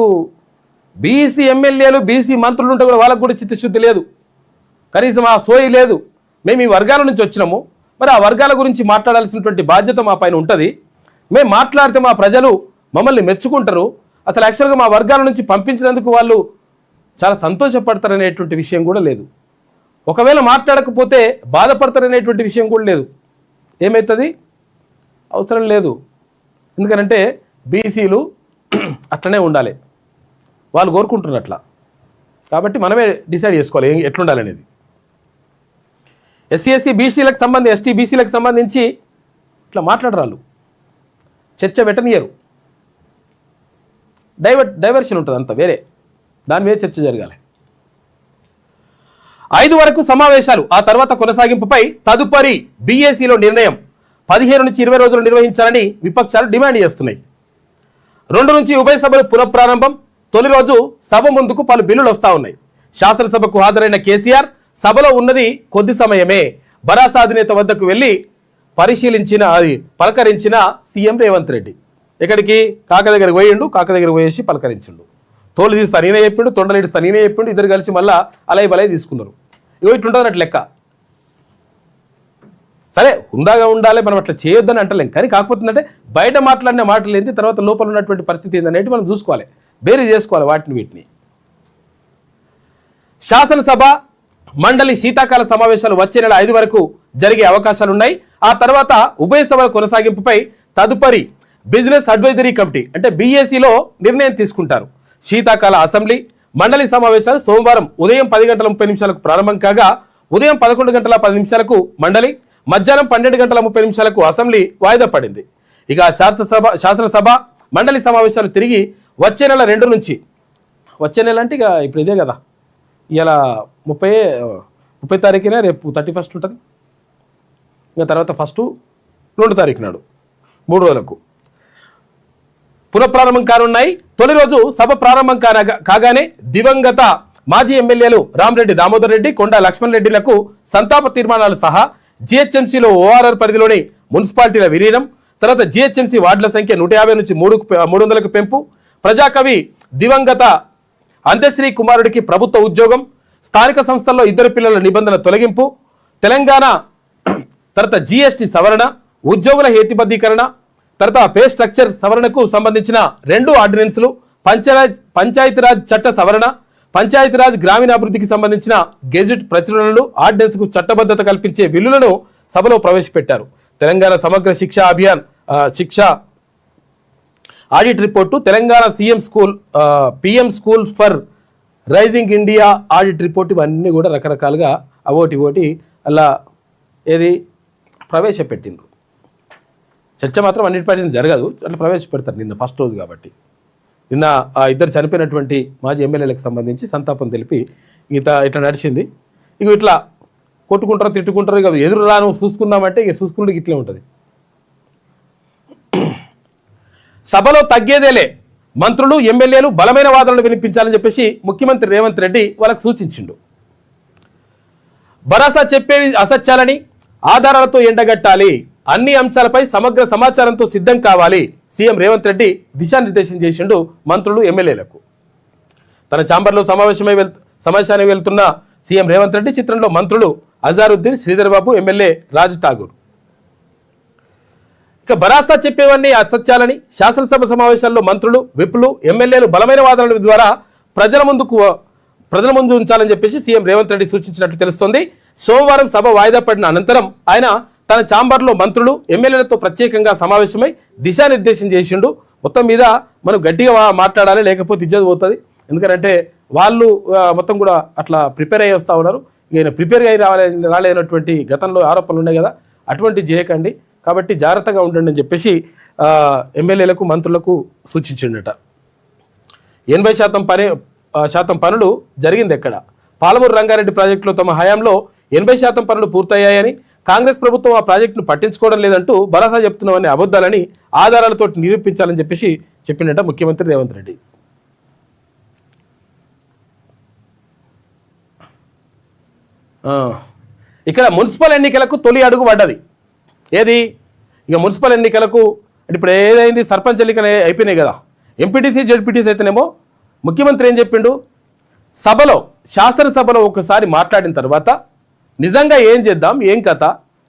బీసీ ఎమ్మెల్యేలు బీసీ మంత్రులు ఉంటే కూడా వాళ్ళకు కూడా చిత్తశుద్ధి లేదు, కనీసం ఆ సోయి లేదు. మేము ఈ వర్గాల నుంచి వచ్చినాము, మరి ఆ వర్గాల గురించి మాట్లాడాల్సినటువంటి బాధ్యత మా పైన ఉంటుంది. మేము మాట్లాడితే మా ప్రజలు మమ్మల్ని మెచ్చుకుంటారు, అసలు యాక్చువల్గా మా వర్గాల నుంచి పంపించినందుకు వాళ్ళు చాలా సంతోషపడతారనేటువంటి విషయం కూడా లేదు. ఒకవేళ మాట్లాడకపోతే బాధపడతారనేటువంటి విషయం కూడా లేదు. ఏమవుతుంది? అవసరం లేదు. ఎందుకంటే బీసీలు అట్లనే ఉండాలి, వాళ్ళు కోరుకుంటున్నారు అట్లా. కాబట్టి మనమే డిసైడ్ చేసుకోవాలి ఎట్లుండాలనేది. ఎస్సీ బీసీలకు సంబంధించి ఎస్టీ బీసీలకు సంబంధించి ఇట్లా మాట్లాడరాళ్ళు, చర్చ పెట్టనియరు, డైవర్షన్ ఉంటుంది అంత వేరే, దాని మీద చర్చ జరగాలి. 5 వరకు సమావేశాలు, ఆ తర్వాత కొనసాగింపుపై తదుపరి బీఏసీలో నిర్ణయం. 15 నుంచి 20 రోజులు నిర్వహించాలని విపక్షాలు డిమాండ్ చేస్తున్నాయి. 2 నుంచి ఉభయ సభలు పునఃప్రారంభం. తొలి రోజు సభ ముందుకు పలు బిల్లులు వస్తా ఉన్నాయి. శాసనసభకు హాజరైన కేసీఆర్ సభలో ఉన్నది కొద్ది సమయమే. భరాసా అధినేత వద్దకు వెళ్లి పలకరించిన సీఎం రేవంత్ రెడ్డి. ఎక్కడికి? కాక దగ్గరికి పోయిండు, కాక దగ్గరికి పోయేసి పలకరించిండు. తోలు తీస్తా నేనే చెప్పిండు, తొండలేడుస్తా నేనే చెప్పిండు, ఇద్దరు కలిసి మళ్ళా అలై బలై తీసుకున్నారు. ఇట్లుంటుంది అన్నట్టు లెక్క. సరే హుందాగా ఉండాలి, మనం అట్లా చేయొద్దని అంటలేం, కానీ కాకపోతే అంటే బయట మాట్లాడిన మాటలు ఏంటి, తర్వాత లోపల ఉన్నటువంటి పరిస్థితి ఏందనేది మనం చూసుకోవాలి, బేరీ చేసుకోవాలి వాటిని వీటిని. శాసనసభ మండలి శీతాకాల సమావేశాలు వచ్చే నెల 5 వరకు జరిగే అవకాశాలున్నాయి. ఆ తర్వాత ఉభయ సభల కొనసాగింపుపై తదుపరి బిజినెస్ అడ్వైజరీ కమిటీ అంటే బీఏసీలో నిర్ణయం తీసుకుంటారు. శీతాకాల అసెంబ్లీ మండలి సమావేశాలు సోమవారం ఉదయం 10:30 ప్రారంభం కాగా ఉదయం 11:10 మండలి, మధ్యాహ్నం 12:30 అసెంబ్లీ వాయిదా పడింది. ఇక శాసనసభ మండలి సమావేశాలు తిరిగి వచ్చే నెల 2 నుంచి, వచ్చే నెల అంటే ఇక ఇప్పుడు ఇదే కదా, ఇలా 30 తారీఖునే, రేపు 31st ఉంటుంది, ఇంకా తర్వాత 2 తారీఖు నాడు 3 రోజులకు పునఃప్రారంభం కానున్నాయి. తొలి రోజు సభ ప్రారంభం కాగానే దివంగత మాజీ ఎమ్మెల్యేలు రామరెడ్డి దామోదర్ రెడ్డి, కొండా లక్ష్మణ్ రెడ్డిలకు సంతాప తీర్మానాలు సహా జిహెచ్ఎంసీలో ఓఆర్ఆర్ పరిధిలోని మున్సిపాలిటీల విలీనం, తర్వాత జిహెచ్ఎంసీ వార్డుల సంఖ్య 150 నుంచి 300కు పెంపు, ప్రజాకవి దివంగత అంత్యశ్రీ కుమారుడికి ప్రభుత్వ ఉద్యోగం, స్థానిక సంస్థల్లో ఇద్దరు పిల్లల నిబంధన తొలగింపు, తెలంగాణ తర్వాత జీఎస్టీ సవరణ, ఉద్యోగుల హేతుబద్ధీకరణ, తర్వాత పే స్ట్రక్చర్ సవరణకు సంబంధించిన 2 ఆర్డినెన్సులు, పంచాయతీరాజ్ చట్ట సవరణ, పంచాయతీరాజ్ గ్రామీణాభివృద్ధికి సంబంధించిన గెజెట్ ప్రచురణలు, ఆర్డినెన్స్కు చట్టబద్ధత కల్పించే బిల్లులను సభలో ప్రవేశపెట్టారు. తెలంగాణ సమగ్ర Shiksha Abhiyan Shiksha audit report, Telangana PM school for rising India audit report, ఇవన్నీ కూడా రకరకాలుగా అవోటి అలా ఏది ప్రవేశపెట్టిండ్రు. చర్చ మాత్రం అన్నిటిపైన జరగదు, అట్లా ప్రవేశపెడతారు నిన్న ఫస్ట్ రోజు కాబట్టి. నిన్న ఆ ఇద్దరు చనిపోయినటువంటి మాజీ ఎమ్మెల్యేలకు సంబంధించి సంతాపం తెలిపి ఇట్లా నడిచింది. ఇక ఇట్లా కొట్టుకుంటారు, తిట్టుకుంటారు, ఇక ఎదురు రాను చూసుకుందామంటే ఇక చూసుకుంటే ఇట్లే ఉంటుంది. సభలో తగ్గేదేలే, మంత్రులు ఎమ్మెల్యేలు బలమైన వాదనలు వినిపించాలని చెప్పేసి ముఖ్యమంత్రి రేవంత్ రెడ్డి వాళ్ళకు సూచించిండు. భరోసా చెప్పేవి అసత్యాలని ఆధారాలతో ఎండగట్టాలి, అన్ని అంశాలపై సమగ్ర సమాచారంతో సిద్ధం కావాలి, సీఎం రేవంత్ రెడ్డి దిశానిర్దేశం చేసిండు మంత్రులు ఎమ్మెల్యేలకు. తన ఛాంబర్లో సమావేశానికి వెళ్తున్న సీఎం రేవంత్ రెడ్డి చిత్రంలో మంత్రులు అజారుద్దీన్, శ్రీధర్ బాబు, ఎమ్మెల్యే రాజ్ ఠాగూర్. ఇక భరోసా చెప్పేవన్నీ అసత్యాలని శాసనసభ సమావేశాల్లో మంత్రులు, విప్లు, ఎమ్మెల్యేలు బలమైన వాదనల ద్వారా ప్రజల ముందు ఉంచాలని చెప్పేసి సీఎం రేవంత్ రెడ్డి సూచించినట్టు తెలుస్తోంది. సోమవారం సభ వాయిదా పడిన అనంతరం ఆయన తన ఛాంబర్లో మంత్రులు, ఎమ్మెల్యేలతో ప్రత్యేకంగా సమావేశమై దిశానిర్దేశం చేసిండు. మొత్తం మీద మనం గట్టిగా మాట్లాడాలి, లేకపోతే ఇజ్జత్ పోతుంది. ఎందుకంటే వాళ్ళు మొత్తం కూడా అట్లా ప్రిపేర్ అయ్యి వస్తూ ఉన్నారు. ఈయన ప్రిపేర్ అయ్యి రాలేనటువంటి గతంలో ఆరోపణలు ఉన్నాయి కదా, అటువంటి చేయకండి, కాబట్టి జాగ్రత్తగా ఉండండి అని చెప్పేసి ఎమ్మెల్యేలకు, మంత్రులకు సూచించిండట. 80% పనులు జరిగింది ఎక్కడ? పాలమూరు రంగారెడ్డి ప్రాజెక్టులో తమ హయాంలో 80% పనులు పూర్తయ్యాయని, కాంగ్రెస్ ప్రభుత్వం ఆ ప్రాజెక్టును పట్టించుకోవడం లేదంటూ భరోసా చెప్తున్నామని అబద్ధాలని ఆధారాలతో నిరూపించాలని చెప్పేసి చెప్పిండట ముఖ్యమంత్రి రేవంత్ రెడ్డి. ఇక్కడ మున్సిపల్ ఎన్నికలకు తొలి అడుగు పడ్డది. ఏది? ఇక మున్సిపల్ ఎన్నికలకు ఇప్పుడు ఏదైంది, సర్పంచ్ ఎన్నికలు అయిపోయినాయి కదా, ఎంపీటీసీ జెడ్పీటీసీ అయితేనేమో ముఖ్యమంత్రి ఏం చెప్పిండు, శాసనసభలో ఒకసారి మాట్లాడిన తర్వాత నిజంగా ఏం చేద్దాం, ఏం కథ,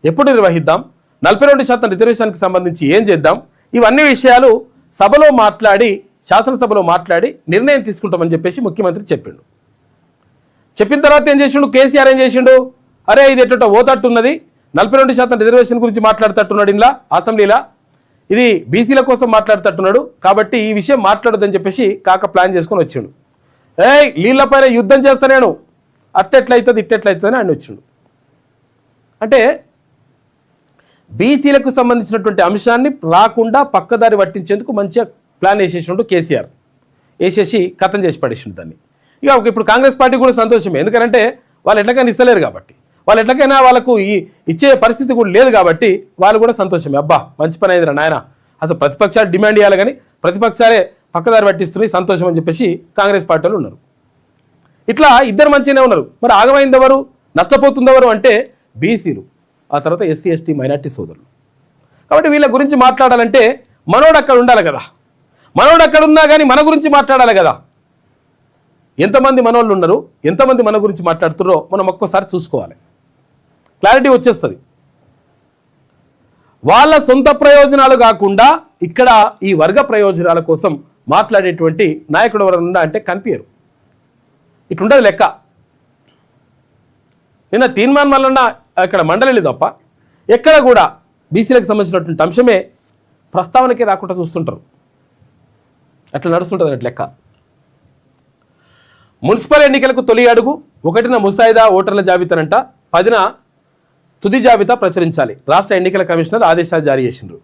ఎప్పుడు నిర్వహిద్దాం, 42% రిజర్వేషన్కి సంబంధించి ఏం చేద్దాం, ఇవన్నీ విషయాలు సభలో మాట్లాడి, శాసనసభలో మాట్లాడి నిర్ణయం తీసుకుంటామని చెప్పేసి ముఖ్యమంత్రి చెప్పిండు. చెప్పిన తర్వాత ఏం చేసిండు కేసీఆర్? ఏం చేసిండు, అరే ఇది ఎట్ట ఓతట్టున్నది, 42% రిజర్వేషన్ గురించి మాట్లాడుతట్టున్నాడు ఇలా అసెంబ్లీలా, ఇది బీసీల కోసం మాట్లాడుతట్టున్నాడు, కాబట్టి ఈ విషయం మాట్లాడొద్దని చెప్పేసి కాక ప్లాన్ చేసుకొని వచ్చిండు. నీళ్ళపైన యుద్ధం చేస్తా నేను, అట్టెట్లయితుంది ఇట్టెట్లయితుంది అని ఆయన వచ్చిండు. అంటే బీసీలకు సంబంధించినటువంటి అంశాన్ని రాకుండా పక్కదారి పట్టించేందుకు మంచిగా ప్లాన్ వేసేసిండు కేసీఆర్. వేసేసి కథం చేసి పడేసిండు దాన్ని. ఇక ఇప్పుడు కాంగ్రెస్ పార్టీ కూడా సంతోషమే, ఎందుకంటే వాళ్ళు ఎట్లకైనా ఇస్తలేరు కాబట్టి, వాళ్ళు ఎట్లకైనా వాళ్ళకు ఇచ్చే పరిస్థితి కూడా లేదు కాబట్టి వాళ్ళు కూడా సంతోషమే. అబ్బా మంచి పని అయిందిరా నాయన, అసలు ప్రతిపక్షాలు డిమాండ్ చేయాలి కానీ ప్రతిపక్షాలే పక్కదారి పట్టిస్తున్నాయి, సంతోషం అని చెప్పేసి కాంగ్రెస్ పార్టీ వాళ్ళు ఉన్నారు. ఇట్లా ఇద్దరు మంచిగానే ఉన్నారు. మరి ఆగమైంది ఎవరు, నష్టపోతుంది ఎవరు అంటే బీసీలు, ఆ తర్వాత ఎస్సీ ఎస్టీ మైనార్టీ సోదరులు. కాబట్టి వీళ్ళ గురించి మాట్లాడాలంటే మనోడు అక్కడ ఉండాలి కదా, మనోడు అక్కడ ఉన్నా కానీ మన గురించి మాట్లాడాలి కదా. ఎంతమంది మనోళ్ళు ఉన్నారు, ఎంతమంది మన గురించి మాట్లాడుతున్నారో మనం ఒక్కోసారి చూసుకోవాలి, క్లారిటీ వచ్చేస్తుంది. వాళ్ళ సొంత ప్రయోజనాలు కాకుండా ఇక్కడ ఈ వర్గ ప్రయోజనాల కోసం మాట్లాడేటువంటి నాయకుడు ఎవరన్నా అంటే కనిపించరు. ఇట్లుండదు లెక్క. నిన్న తీర్మాన్ మల్లన్న అక్కడ మండలి తప్ప ఎక్కడ కూడా బీసీలకు సంబంధించినటువంటి అంశమే ప్రస్తావనకి రాకుండా చూస్తుంటారు. అట్లా నడుస్తుంటుంది అట్లా లెక్క. మున్సిపల్ ఎన్నికలకు తొలి అడుగు, 1న ముసాయిదా ఓటర్ల జాబితానంట, 10న తుది జాబితా ప్రచురించాలి. రాష్ట్ర ఎన్నికల కమిషనర్ ఆదేశాలు జారీ చేసిండ్రు.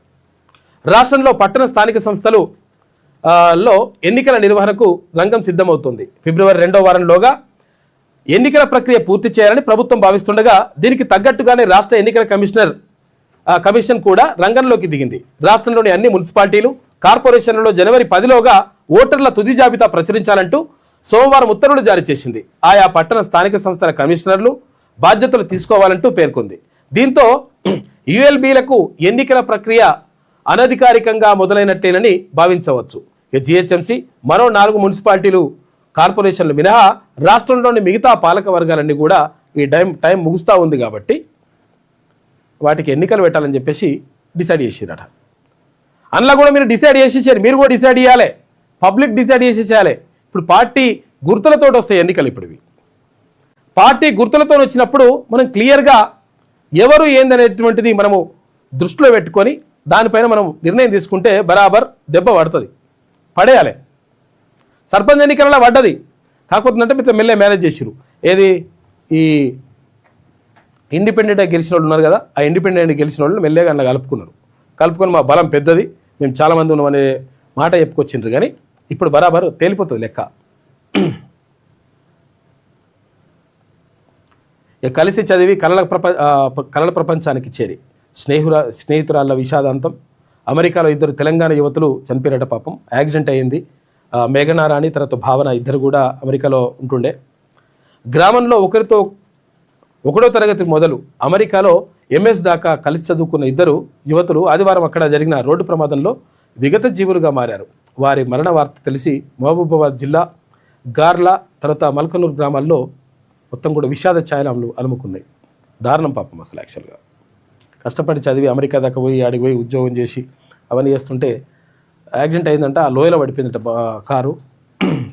రాష్ట్రంలో పట్టణ స్థానిక సంస్థలు లో ఎన్నికల నిర్వహణకు రంగం సిద్ధమవుతుంది. ఫిబ్రవరి 2వ వారంలోగా ఎన్నికల ప్రక్రియ పూర్తి చేయాలని ప్రభుత్వం భావిస్తుండగా దీనికి తగ్గట్టుగానే రాష్ట్ర ఎన్నికల కమిషన్ కూడా రంగంలోకి దిగింది. రాష్ట్రంలోని అన్ని మున్సిపాలిటీలు, కార్పొరేషన్లలో జనవరి 10లోగా ఓటర్ల తుది జాబితా ప్రచురించాలంటూ సోమవారం ఉత్తర్వులు జారీ చేసింది. ఆయా పట్టణ స్థానిక సంస్థల కమిషనర్లు బాధ్యతలు తీసుకోవాలంటూ పేర్కొంది. దీంతో యుఎల్బీలకు ఎన్నికల ప్రక్రియ అనధికారికంగా మొదలైనట్టేనని భావించవచ్చు. జిహెచ్ఎంసీ, మరో 4 మున్సిపాలిటీలు కార్పొరేషన్లు మినహా రాష్ట్రంలోని మిగతా పాలక వర్గాలన్నీ కూడా ఈ టైం ముగుస్తూ ఉంది కాబట్టి వాటికి ఎన్నికలు పెట్టాలని చెప్పేసి డిసైడ్ చేసిరట. అందులో కూడా మీరు డిసైడ్ చేసేసారు, మీరు కూడా డిసైడ్ చేయాలి, పబ్లిక్ డిసైడ్ చేసేసేయాలి. ఇప్పుడు పార్టీ గుర్తులతో వస్తాయి ఎన్నికలు. ఇప్పుడు ఇవి పార్టీ గుర్తులతో వచ్చినప్పుడు మనం క్లియర్గా ఎవరు ఏందనేటువంటిది మనము దృష్టిలో పెట్టుకొని దానిపైన మనం నిర్ణయం తీసుకుంటే బరాబర్ దెబ్బ పడుతుంది, పడేయాలి. సర్పంచ్ ఎన్నికలలో పడ్డది, కాకపోతే అంటే మీరు మెల్లే మేనేజ్ చేసిరు. ఏది ఈ ఇండిపెండెంట్గా గెలిచిన వాళ్ళు ఉన్నారు కదా, ఆ ఇండిపెండెంట్ గెలిచిన వాళ్ళు మెల్లగా అలా కలుపుకొని మా బలం పెద్దది, మేము చాలామంది ఉన్నాం అనే మాట చెప్పుకొచ్చిండ్రు. కానీ ఇప్పుడు బరాబర్ తేలిపోతుంది లెక్క. కలిసి చదివి కళల ప్రపంచానికి చేరి స్నేహితురాళ్ళ విషాదాంతం. అమెరికాలో 2 తెలంగాణ యువతులు చనిపోయారట పాపం, యాక్సిడెంట్ అయ్యింది. మేఘనా రాణి తర్వాత భావన ఇద్దరు కూడా అమెరికాలో ఉంటుండే. గ్రామంలో ఒకటో తరగతి మొదలు అమెరికాలో MS దాకా కలిసి చదువుకున్న 2 యువతులు ఆదివారం అక్కడ జరిగిన రోడ్డు ప్రమాదంలో విగత జీవులుగా మారారు. వారి మరణ వార్త తెలిసి మహబూబాబాద్ జిల్లా గార్ల తర్వాత మల్కనూరు గ్రామాల్లో మొత్తం కూడా విషాద ఛాయలు అలుముకున్నాయి. దారుణం పాపం అసలు. యాక్చువల్గా కష్టపడి చదివి అమెరికా దాకా పోయి ఆడికి పోయి ఉద్యోగం చేసి అవన్నీ చేస్తుంటే యాక్సిడెంట్ అయిందంట, ఆ లోయలో పడిపోయిందంట కారు,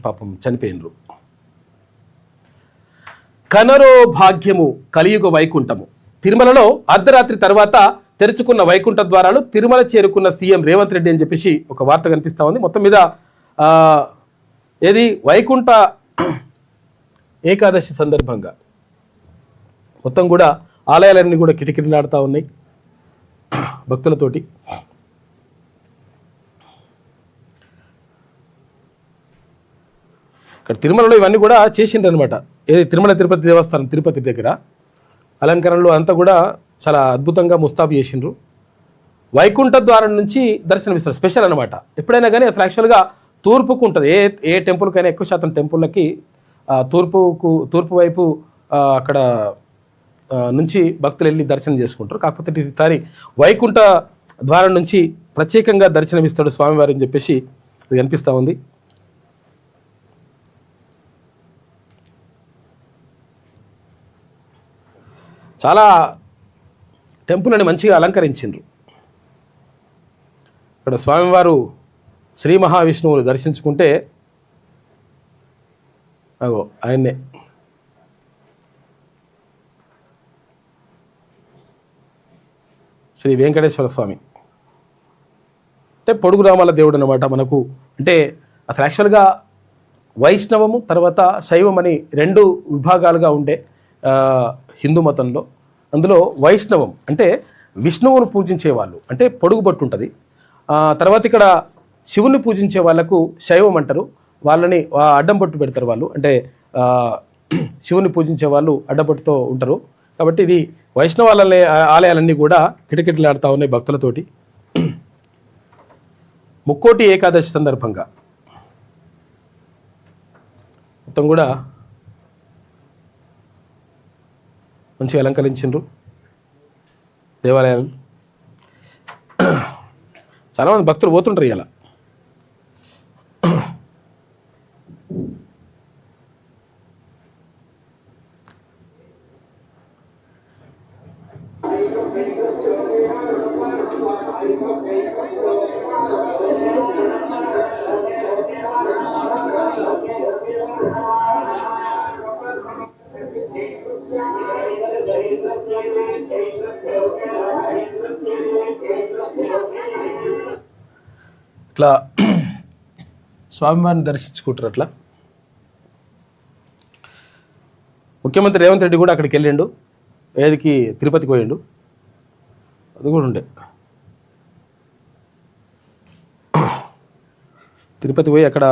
పాపం చనిపోయినరు. కనరో భాగ్యము కలియుగ వైకుంఠము. తిరుమలలో అర్ధరాత్రి తర్వాత తెరుచుకున్న వైకుంఠ ద్వారాలు తిరుమల చేరుకున్న సీఎం రేవంత్ రెడ్డి అని చెప్పేసి ఒక వార్త కనిపిస్తూ ఉంది. మొత్తం మీద ఏది వైకుంఠ ఏకాదశి సందర్భంగా మొత్తం కూడా ఆలయాలన్నీ కూడా కిటకిటలాడుతూ ఉన్నాయి భక్తులతోటి. ఇక్కడ తిరుమలలో ఇవన్నీ కూడా చేసిండ్రు అనమాట. ఏది తిరుమల తిరుపతి దేవస్థానం తిరుపతి దగ్గర అలంకరణలు అంతా కూడా చాలా అద్భుతంగా ముస్తాబు చేసిండ్రు. వైకుంఠ ద్వారం నుంచి దర్శనమిస్తారు, స్పెషల్ అనమాట. ఎప్పుడైనా కానీ అసలు యాక్చువల్గా తూర్పుకు ఉంటుంది. ఏ టెంపుల్కైనా ఎక్కువ శాతం టెంపుల్లకి తూర్పు వైపు అక్కడ నుంచి భక్తులు వెళ్ళి దర్శనం చేసుకుంటారు. కాకపోతే ఈసారి వైకుంఠ ద్వారం నుంచి ప్రత్యేకంగా దర్శనమిస్తాడు స్వామివారి అని చెప్పేసి ఇది కనిపిస్తూ ఉంది. చాలా టెంపుల్ అని మంచిగా అలంకరించిండ్రు. ఇక్కడ స్వామివారు శ్రీ మహావిష్ణువుని దర్శించుకుంటే అగో ఆయన్నే శ్రీ వెంకటేశ్వర స్వామి అంటే పొడుగు రామాల దేవుడు అనమాట మనకు. అంటే అసలు యాక్చువల్గా వైష్ణవము తర్వాత శైవం అని 2 విభాగాలుగా ఉండే హిందూ మతంలో. అందులో వైష్ణవం అంటే విష్ణువును పూజించే వాళ్ళు, అంటే పొడుగు బొట్టు ఉంటుంది. తర్వాత ఇక్కడ శివుని పూజించే వాళ్ళకు శైవం అంటారు, వాళ్ళని అడ్డం బొట్టు పెడతారు వాళ్ళు. అంటే శివుని పూజించే వాళ్ళు అడ్డబొట్టుతో ఉంటారు. కాబట్టి ఇది వైష్ణవ ఆలయాలన్నీ కూడా కిటకిటలాడుతూ ఉన్నాయి భక్తులతోటి. ముక్కోటి ఏకాదశి సందర్భంగా మొత్తం కూడా మంచిగా అలంకరించిండ్రు దేవాలయాలు. చాలామంది భక్తులు పోతుంటారు ఇలా. ఇట్లా స్వామివారిని దర్శించుకుంటారు. అట్లా ముఖ్యమంత్రి రేవంత్ రెడ్డి కూడా అక్కడికి వెళ్ళిండు, ఏదికి తిరుపతికి పోయిండు. అది కూడా ఉండే తిరుపతి పోయి అక్కడ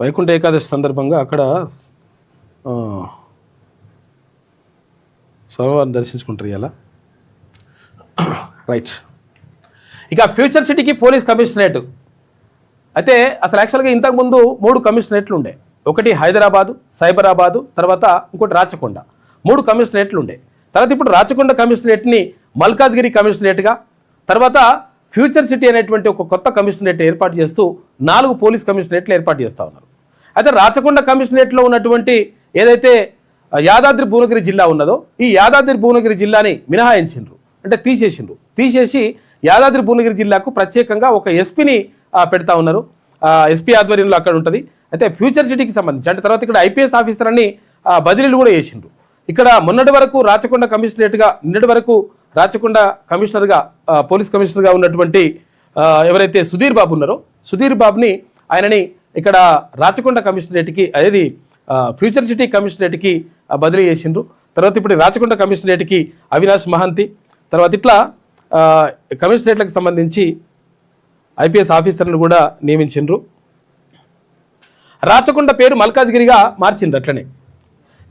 వైకుంఠ ఏకాదశి సందర్భంగా అక్కడ స్వామివారిని దర్శించుకుంటారు ఇలా. రైట్. ఇక ఫ్యూచర్ సిటీకి పోలీస్ కమిషనరేట్ అయితే అసలు యాక్చువల్గా ఇంతకుముందు 3 కమిషనరేట్లు ఉండే. ఒకటి హైదరాబాదు, సైబరాబాదు, తర్వాత ఇంకోటి రాచకొండ. 3 కమిషనరేట్లు ఉండే. తర్వాత ఇప్పుడు రాచకొండ కమిషనరేట్ని మల్కాజ్గిరి కమిషనరేట్గా, తర్వాత ఫ్యూచర్ సిటీ అనేటువంటి ఒక కొత్త కమిషనరేట్ ఏర్పాటు చేస్తూ 4 పోలీస్ కమిషనరేట్లు ఏర్పాటు చేస్తూ ఉన్నారు. అయితే రాచకొండ కమిషనరేట్లో ఉన్నటువంటి ఏదైతే యాదాద్రి భువనగిరి జిల్లా ఉన్నదో ఈ యాదాద్రి భువనగిరి జిల్లాని మినహాయించిండ్రు, అంటే తీసేసి యాదాద్రి భువనగిరి జిల్లాకు ప్రత్యేకంగా ఒక ఎస్పీని పెడతా ఉన్నారు. ఎస్పీ ఆధ్వర్యంలో అక్కడ ఉంటుంది. అయితే ఫ్యూచర్ సిటీకి సంబంధించి అంటే తర్వాత ఇక్కడ ఐపీఎస్ ఆఫీసర్ని బదిలీలు కూడా చేసిండ్రు. ఇక్కడ మొన్నటి వరకు రాచకొండ కమిషనరేట్గా నిన్నటి వరకు రాచకొండ కమిషనర్గా పోలీస్ కమిషనర్గా ఉన్నటువంటి ఎవరైతే సుధీర్ బాబు ఉన్నారో సుధీర్ బాబుని ఆయనని ఇక్కడ రాచకొండ కమిషనరేట్కి అదేది ఫ్యూచర్ సిటీ కమిషనరేట్కి బదిలీ చేసిండ్రు. తర్వాత ఇప్పుడు రాచకొండ కమిషనరేట్కి అవినాష్ మహంతి, తర్వాత ఇట్లా కమిషనరేట్లకు సంబంధించి ఐపీఎస్ ఆఫీసర్లను కూడా నియమించిండ్రు. రాచకొండ పేరు మల్కాజ్గిరిగా మార్చిండ్రు. అట్లనే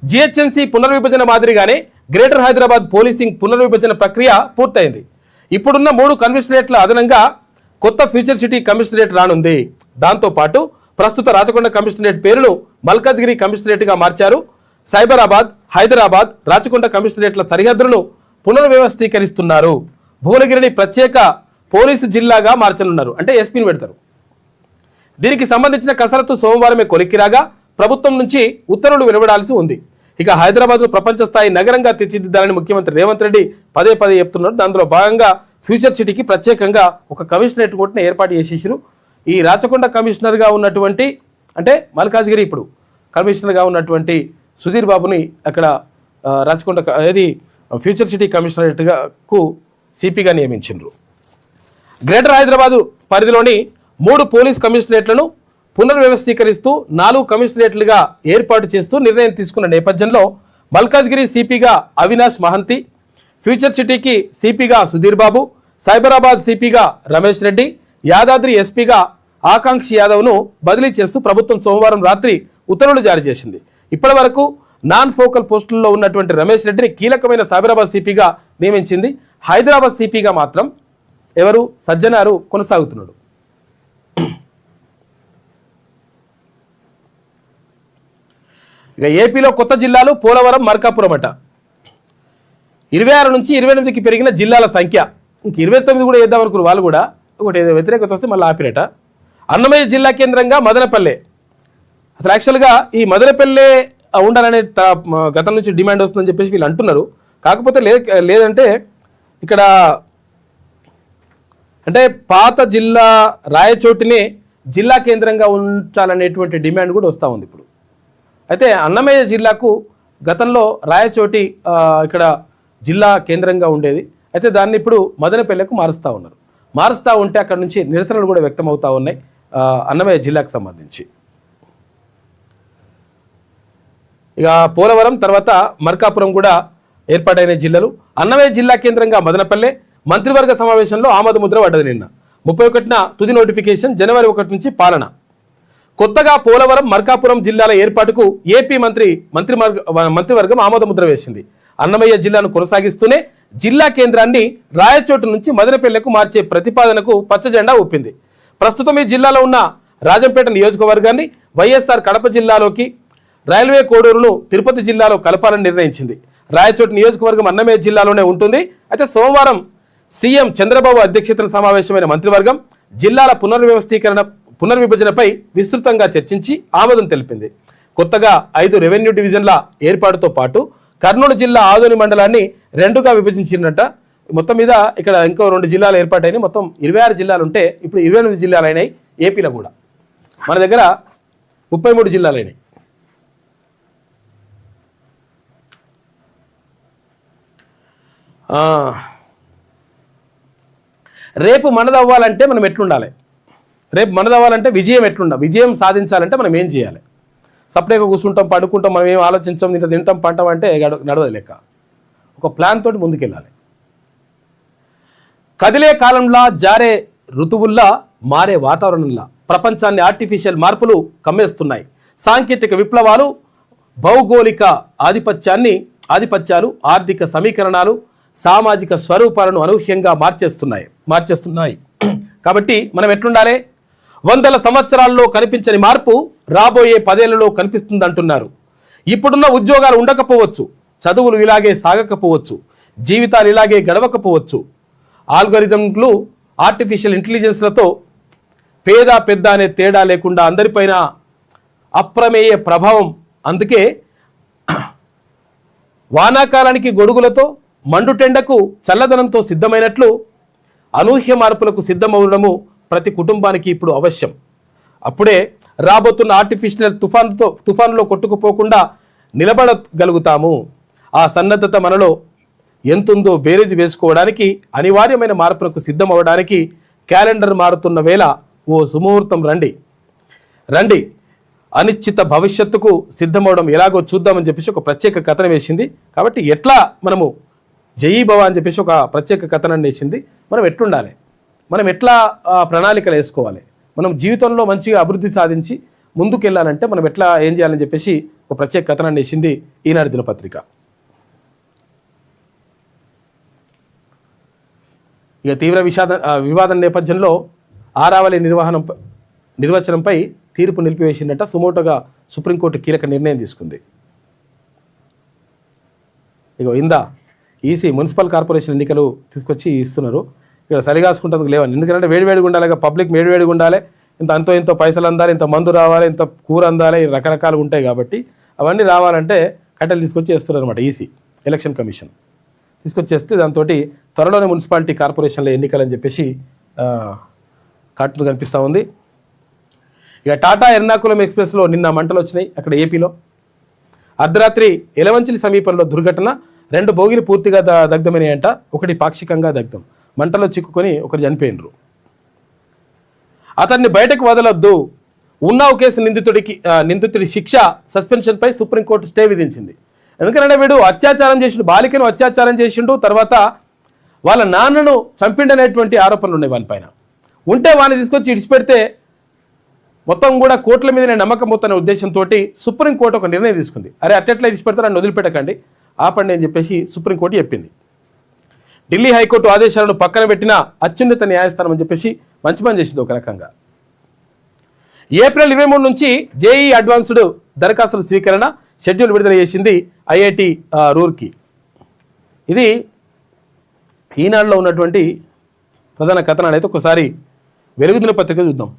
జిహెచ్ఎంసీ పునర్విభజన మాదిరిగానే గ్రేటర్ హైదరాబాద్ పోలీసింగ్ పునర్విభజన ప్రక్రియ పూర్తయింది. ఇప్పుడున్న 3 కమిషనరేట్ల అదనంగా కొత్త ఫ్యూచర్ సిటీ కమిషనరేట్ రానుంది. దాంతోపాటు ప్రస్తుత రాచకొండ కమిషనరేట్ పేరును మల్కాజ్గిరి కమిషనరేట్గా మార్చారు. సైబరాబాద్, హైదరాబాద్, రాచకొండ కమిషనరేట్ల సరిహద్దులను పునర్వ్యవస్థీకరిస్తున్నారు. భువనగిరిని ప్రత్యేక పోలీసు జిల్లాగా మార్చనున్నారు, అంటే ఎస్పీని పెడతారు. దీనికి సంబంధించిన కసరత్తు సోమవారమే కొలిక్కిరాగా ప్రభుత్వం నుంచి ఉత్తర్వులు వెలువడాల్సి ఉంది. ఇక హైదరాబాద్ను ప్రపంచ స్థాయి నగరంగా తీర్చిదిద్దాలని ముఖ్యమంత్రి రేవంత్ రెడ్డి పదే చెప్తున్నారు. దానిలో భాగంగా ఫ్యూచర్ సిటీకి ప్రత్యేకంగా ఒక కమిషనరేట్ కోర్టును ఏర్పాటు చేసేసారు. ఈ రాచకొండ కమిషనర్గా ఉన్నటువంటి అంటే మల్కాజ్గిరి ఇప్పుడు కమిషనర్గా ఉన్నటువంటి సుధీర్ బాబుని అక్కడ రాచకొండ ఏది ఫ్యూచర్ సిటీ కమిషనరేట్కు సిపిగా నియమించారు. గ్రేటర్ హైదరాబాదు పరిధిలోని 3 పోలీస్ కమిషనరేట్లను పునర్వ్యవస్థీకరిస్తూ 4 కమిషనరేట్లుగా ఏర్పాటు చేస్తూ నిర్ణయం తీసుకున్న నేపథ్యంలో మల్కాజ్గిరి సిపిగా అవినాష్ మహంతి, ఫ్యూచర్ సిటీకి సిపిగా సుధీర్ బాబు, సైబరాబాద్ సిపిగా రమేష్ రెడ్డి, యాదాద్రి ఎస్పీగా ఆకాంక్షి యాదవ్ను బదిలీ చేస్తూ ప్రభుత్వం సోమవారం రాత్రి ఉత్తర్వులు జారీ చేసింది. ఇప్పటి వరకు నాన్ ఫోకల్ పోస్టుల్లో ఉన్నటువంటి రమేష్ రెడ్డిని కీలకమైన సైబరాబాద్ సిపిగా నియమించింది. హైదరాబాద్ సిపిగా మాత్రం ఎవరు సజ్జనారు కొనసాగుతున్నాడు. ఇక ఏపీలో కొత్త జిల్లాలు పోలవరం, మార్కాపురం అట 26 నుంచి 28కి పెరిగిన జిల్లాల సంఖ్య. ఇంక 29 కూడా వేద్దాం అనుకున్నారు వాళ్ళు కూడా. ఒకటి వ్యతిరేకత వస్తే మళ్ళీ ఆపిరట. అన్నమయ్య జిల్లా కేంద్రంగా మదనపల్లె. అసలు యాక్చువల్గా ఈ మదనపల్లె ఉండాలనే గతం నుంచి డిమాండ్ వస్తుందని చెప్పేసి వీళ్ళు అంటున్నారు. కాకపోతే లేదంటే ఇక్కడ అంటే పాత జిల్లా రాయచోటినే జిల్లా కేంద్రంగా ఉంచాలనేటువంటి డిమాండ్ కూడా వస్తూ ఉంది ఇప్పుడు. అయితే అన్నమయ్య జిల్లాకు గతంలో రాయచోటి ఇక్కడ జిల్లా కేంద్రంగా ఉండేది. అయితే దాన్ని ఇప్పుడు మదనపల్లెకు మారుస్తూ ఉన్నారు. మారుస్తూ ఉంటే అక్కడ నుంచి నిరసనలు కూడా వ్యక్తం అవుతూ ఉన్నాయి అన్నమయ్య జిల్లాకు సంబంధించి. ఇక పోలవరం తర్వాత మార్కాపురం కూడా ఏర్పాటైన జిల్లాలు. అన్నమయ్య జిల్లా కేంద్రంగా మదనపల్లె. మంత్రివర్గ సమావేశంలో ఆమోద ముద్ర పడ్డది నిన్న. 31న తుది నోటిఫికేషన్, జనవరి 1 నుంచి పాలన. కొత్తగా పోలవరం, మార్కాపురం జిల్లాల ఏర్పాటుకు ఏపీ మంత్రివర్గం ఆమోద ముద్ర వేసింది. అన్నమయ్య జిల్లాను కొనసాగిస్తూనే జిల్లా కేంద్రాన్ని రాయచోటు నుంచి మదనపల్లెకు మార్చే ప్రతిపాదనకు పచ్చజెండా ఊపింది. ప్రస్తుతం ఈ జిల్లాలో ఉన్న రాజంపేట నియోజకవర్గాన్ని వైఎస్ఆర్ కడప జిల్లాలోకి, రైల్వే కోడూరును తిరుపతి జిల్లాలో కలపాలని నిర్ణయించింది. రాయచోటు నియోజకవర్గం అన్నమయ్య జిల్లాలోనే ఉంటుంది. అయితే సోమవారం సీఎం చంద్రబాబు అధ్యక్షతన సమావేశమైన మంత్రివర్గం జిల్లాల పునర్విభజనపై విస్తృతంగా చర్చించి ఆమోదం తెలిపింది. కొత్తగా 5 రెవెన్యూ డివిజన్ల ఏర్పాటుతో పాటు కర్నూలు జిల్లా ఆదోని మండలాన్ని 2గా విభజించినట్ట. మొత్తం మీద ఇక్కడ ఇంకో 2 జిల్లాలు ఏర్పాటైనాయి. మొత్తం 26 జిల్లాలు ఉంటే ఇప్పుడు 28 జిల్లాలు అయినాయి. ఏపీలో కూడా మన దగ్గర 33 జిల్లాలు అయినాయి. రేపు మనదవ్వాలంటే మనం ఎట్లుండాలి? రేపు మనదవ్వాలంటే విజయం సాధించాలంటే మనం ఏం చేయాలి? సపరేట్గా కూర్చుంటాం, పడుకుంటాం, మనం ఏం ఆలోచించాం, ఇంత తింటాం, పంటాం అంటే నడవదు లెక్క. ఒక ప్లాన్ తోటి ముందుకెళ్ళాలి. కదిలే కాలంలా, జారే ఋతువుల్లా, మారే వాతావరణంలా ప్రపంచాన్ని ఆర్టిఫిషియల్ మార్పులు కమ్మేస్తున్నాయి. సాంకేతిక విప్లవాలు భౌగోళిక ఆధిపత్యాలు, ఆర్థిక సమీకరణాలు, సామాజిక స్వరూపాలను అనూహ్యంగా మార్చేస్తున్నాయి. కాబట్టి మనం ఎట్లుండాలి? 100 సంవత్సరాల్లో కనిపించని మార్పు రాబోయే 10 ఏళ్లలో కనిపిస్తుందంటున్నారు. ఇప్పుడున్న ఉద్యోగాలు ఉండకపోవచ్చు, చదువులు ఇలాగే సాగకపోవచ్చు, జీవితాలు ఇలాగే గడవకపోవచ్చు, ఆల్గోరిథంలు, ఆర్టిఫిషియల్ ఇంటెలిజెన్స్లతో పేద పెద్ద అనే తేడా లేకుండా అందరిపైన అప్రమేయ ప్రభావం. అందుకే వానాకాలానికి గొడుగులతో, మండుటెండకు చల్లదనంతో సిద్ధమైనట్లు అనూహ్య మార్పులకు సిద్ధమవడము ప్రతి కుటుంబానికి ఇప్పుడు అవశ్యం. అప్పుడే రాబోతున్న ఆర్టిఫిషియల్ తుఫానులో కొట్టుకుపోకుండా నిలబడగలుగుతాము. ఆ సన్నద్ధత మనలో ఎంతుందో బేరీజు వేసుకోవడానికి, అనివార్యమైన మార్పులకు సిద్ధమవడానికి క్యాలెండర్ మారుతున్న వేళ ఓ సుముహూర్తం రండి అనిశ్చిత భవిష్యత్తుకు సిద్ధమవడం ఎలాగో చూద్దామని చెప్పేసి ఒక ప్రత్యేక కథనం వేసింది. కాబట్టి ఎట్లా మనము జయీభవ అని చెప్పేసి ఒక ప్రత్యేక కథనాన్ని వేసింది. మనం ఎట్లుండాలి, మనం ఎట్లా ప్రణాళికలు వేసుకోవాలి, మనం జీవితంలో మంచిగా అభివృద్ధి సాధించి ముందుకెళ్ళాలంటే మనం ఎట్లా ఏం చేయాలని చెప్పేసి ఒక ప్రత్యేక కథనాన్ని వేసింది ఈనాడు దినపత్రిక. ఇక తీవ్ర వివాదం నేపథ్యంలో ఆరావళి నిర్వచనంపై తీర్పు నిలిపివేసిందట. సుమోటోగా సుప్రీంకోర్టు కీలక నిర్ణయం తీసుకుంది. ఇక ఈసీ మున్సిపల్ కార్పొరేషన్ ఎన్నికలు తీసుకొచ్చి ఇస్తున్నారు. ఇక్కడ సరిగాసుకుంటుంది లేవని, ఎందుకంటే వేడివేడిగా ఉండాలి, పబ్లిక్ వేడివేడిగా ఉండాలి, ఇంతో పైసలు అందాలి, ఇంత మందు రావాలి, ఇంత కూర అందాలి, రకరకాలుగా ఉంటాయి. కాబట్టి అవన్నీ రావాలంటే కట్టెలు తీసుకొచ్చి వేస్తున్నారు అనమాట. ఈసీ ఎలక్షన్ కమిషన్ తీసుకొచ్చేస్తే దాంతో త్వరలోనే మున్సిపాలిటీ కార్పొరేషన్ల ఎన్నికలని చెప్పేసి కార్టూన్ కనిపిస్తూ ఉంది. ఇక టాటా ఎర్నాకులం ఎక్స్ప్రెస్లో నిన్న మంటలు వచ్చినాయి. అక్కడ ఏపీలో అర్ధరాత్రి ఎలవంచిలి సమీపంలో దుర్ఘటన. 2 బోగీలు పూర్తిగా దగ్ధమైనాయంట, ఒకటి పాక్షికంగా దగ్ధం. మంటలో చిక్కుకొని ఒకరు చనిపోయినరు. అతన్ని బయటకు వదలొద్దు, ఉన్నావు కేసు నిందితుడి శిక్ష సస్పెన్షన్పై సుప్రీంకోర్టు స్టే విధించింది. ఎందుకంటే వీడు అత్యాచారం చేసిండు, బాలికను అత్యాచారం చేసిండు, తర్వాత వాళ్ళ నాన్నను చంపిండనేటువంటి ఆరోపణలు ఉన్నాయి వాని పైన. ఉంటే వాడిని తీసుకొచ్చి ఇడిచిపెడితే మొత్తం కూడా కోర్టుల మీదనే నమ్మకం పోతున్న ఉద్దేశంతో సుప్రీంకోర్టు ఒక నిర్ణయం తీసుకుంది. అరే అట్టెట్లా ఇడిచిపెడతారు, నన్ను వదిలిపెట్టకండి, ఆపండి అని చెప్పేసి సుప్రీంకోర్టు చెప్పింది. ఢిల్లీ హైకోర్టు ఆదేశాలను పక్కన పెట్టిన అత్యున్నత న్యాయస్థానం అని చెప్పేసి మంచి పని చేసింది ఒక రకంగా. ఏప్రిల్ 23 నుంచి జేఈ అడ్వాన్స్డ్ దరఖాస్తుల స్వీకరణ షెడ్యూల్ విడుదల చేసింది ఐఐటి రూర్కీ. ఇది ఈనాడులో ఉన్నటువంటి ప్రధాన కథనాలు. అయితే ఒకసారి వెలుగుదిన పత్రిక చూద్దాం.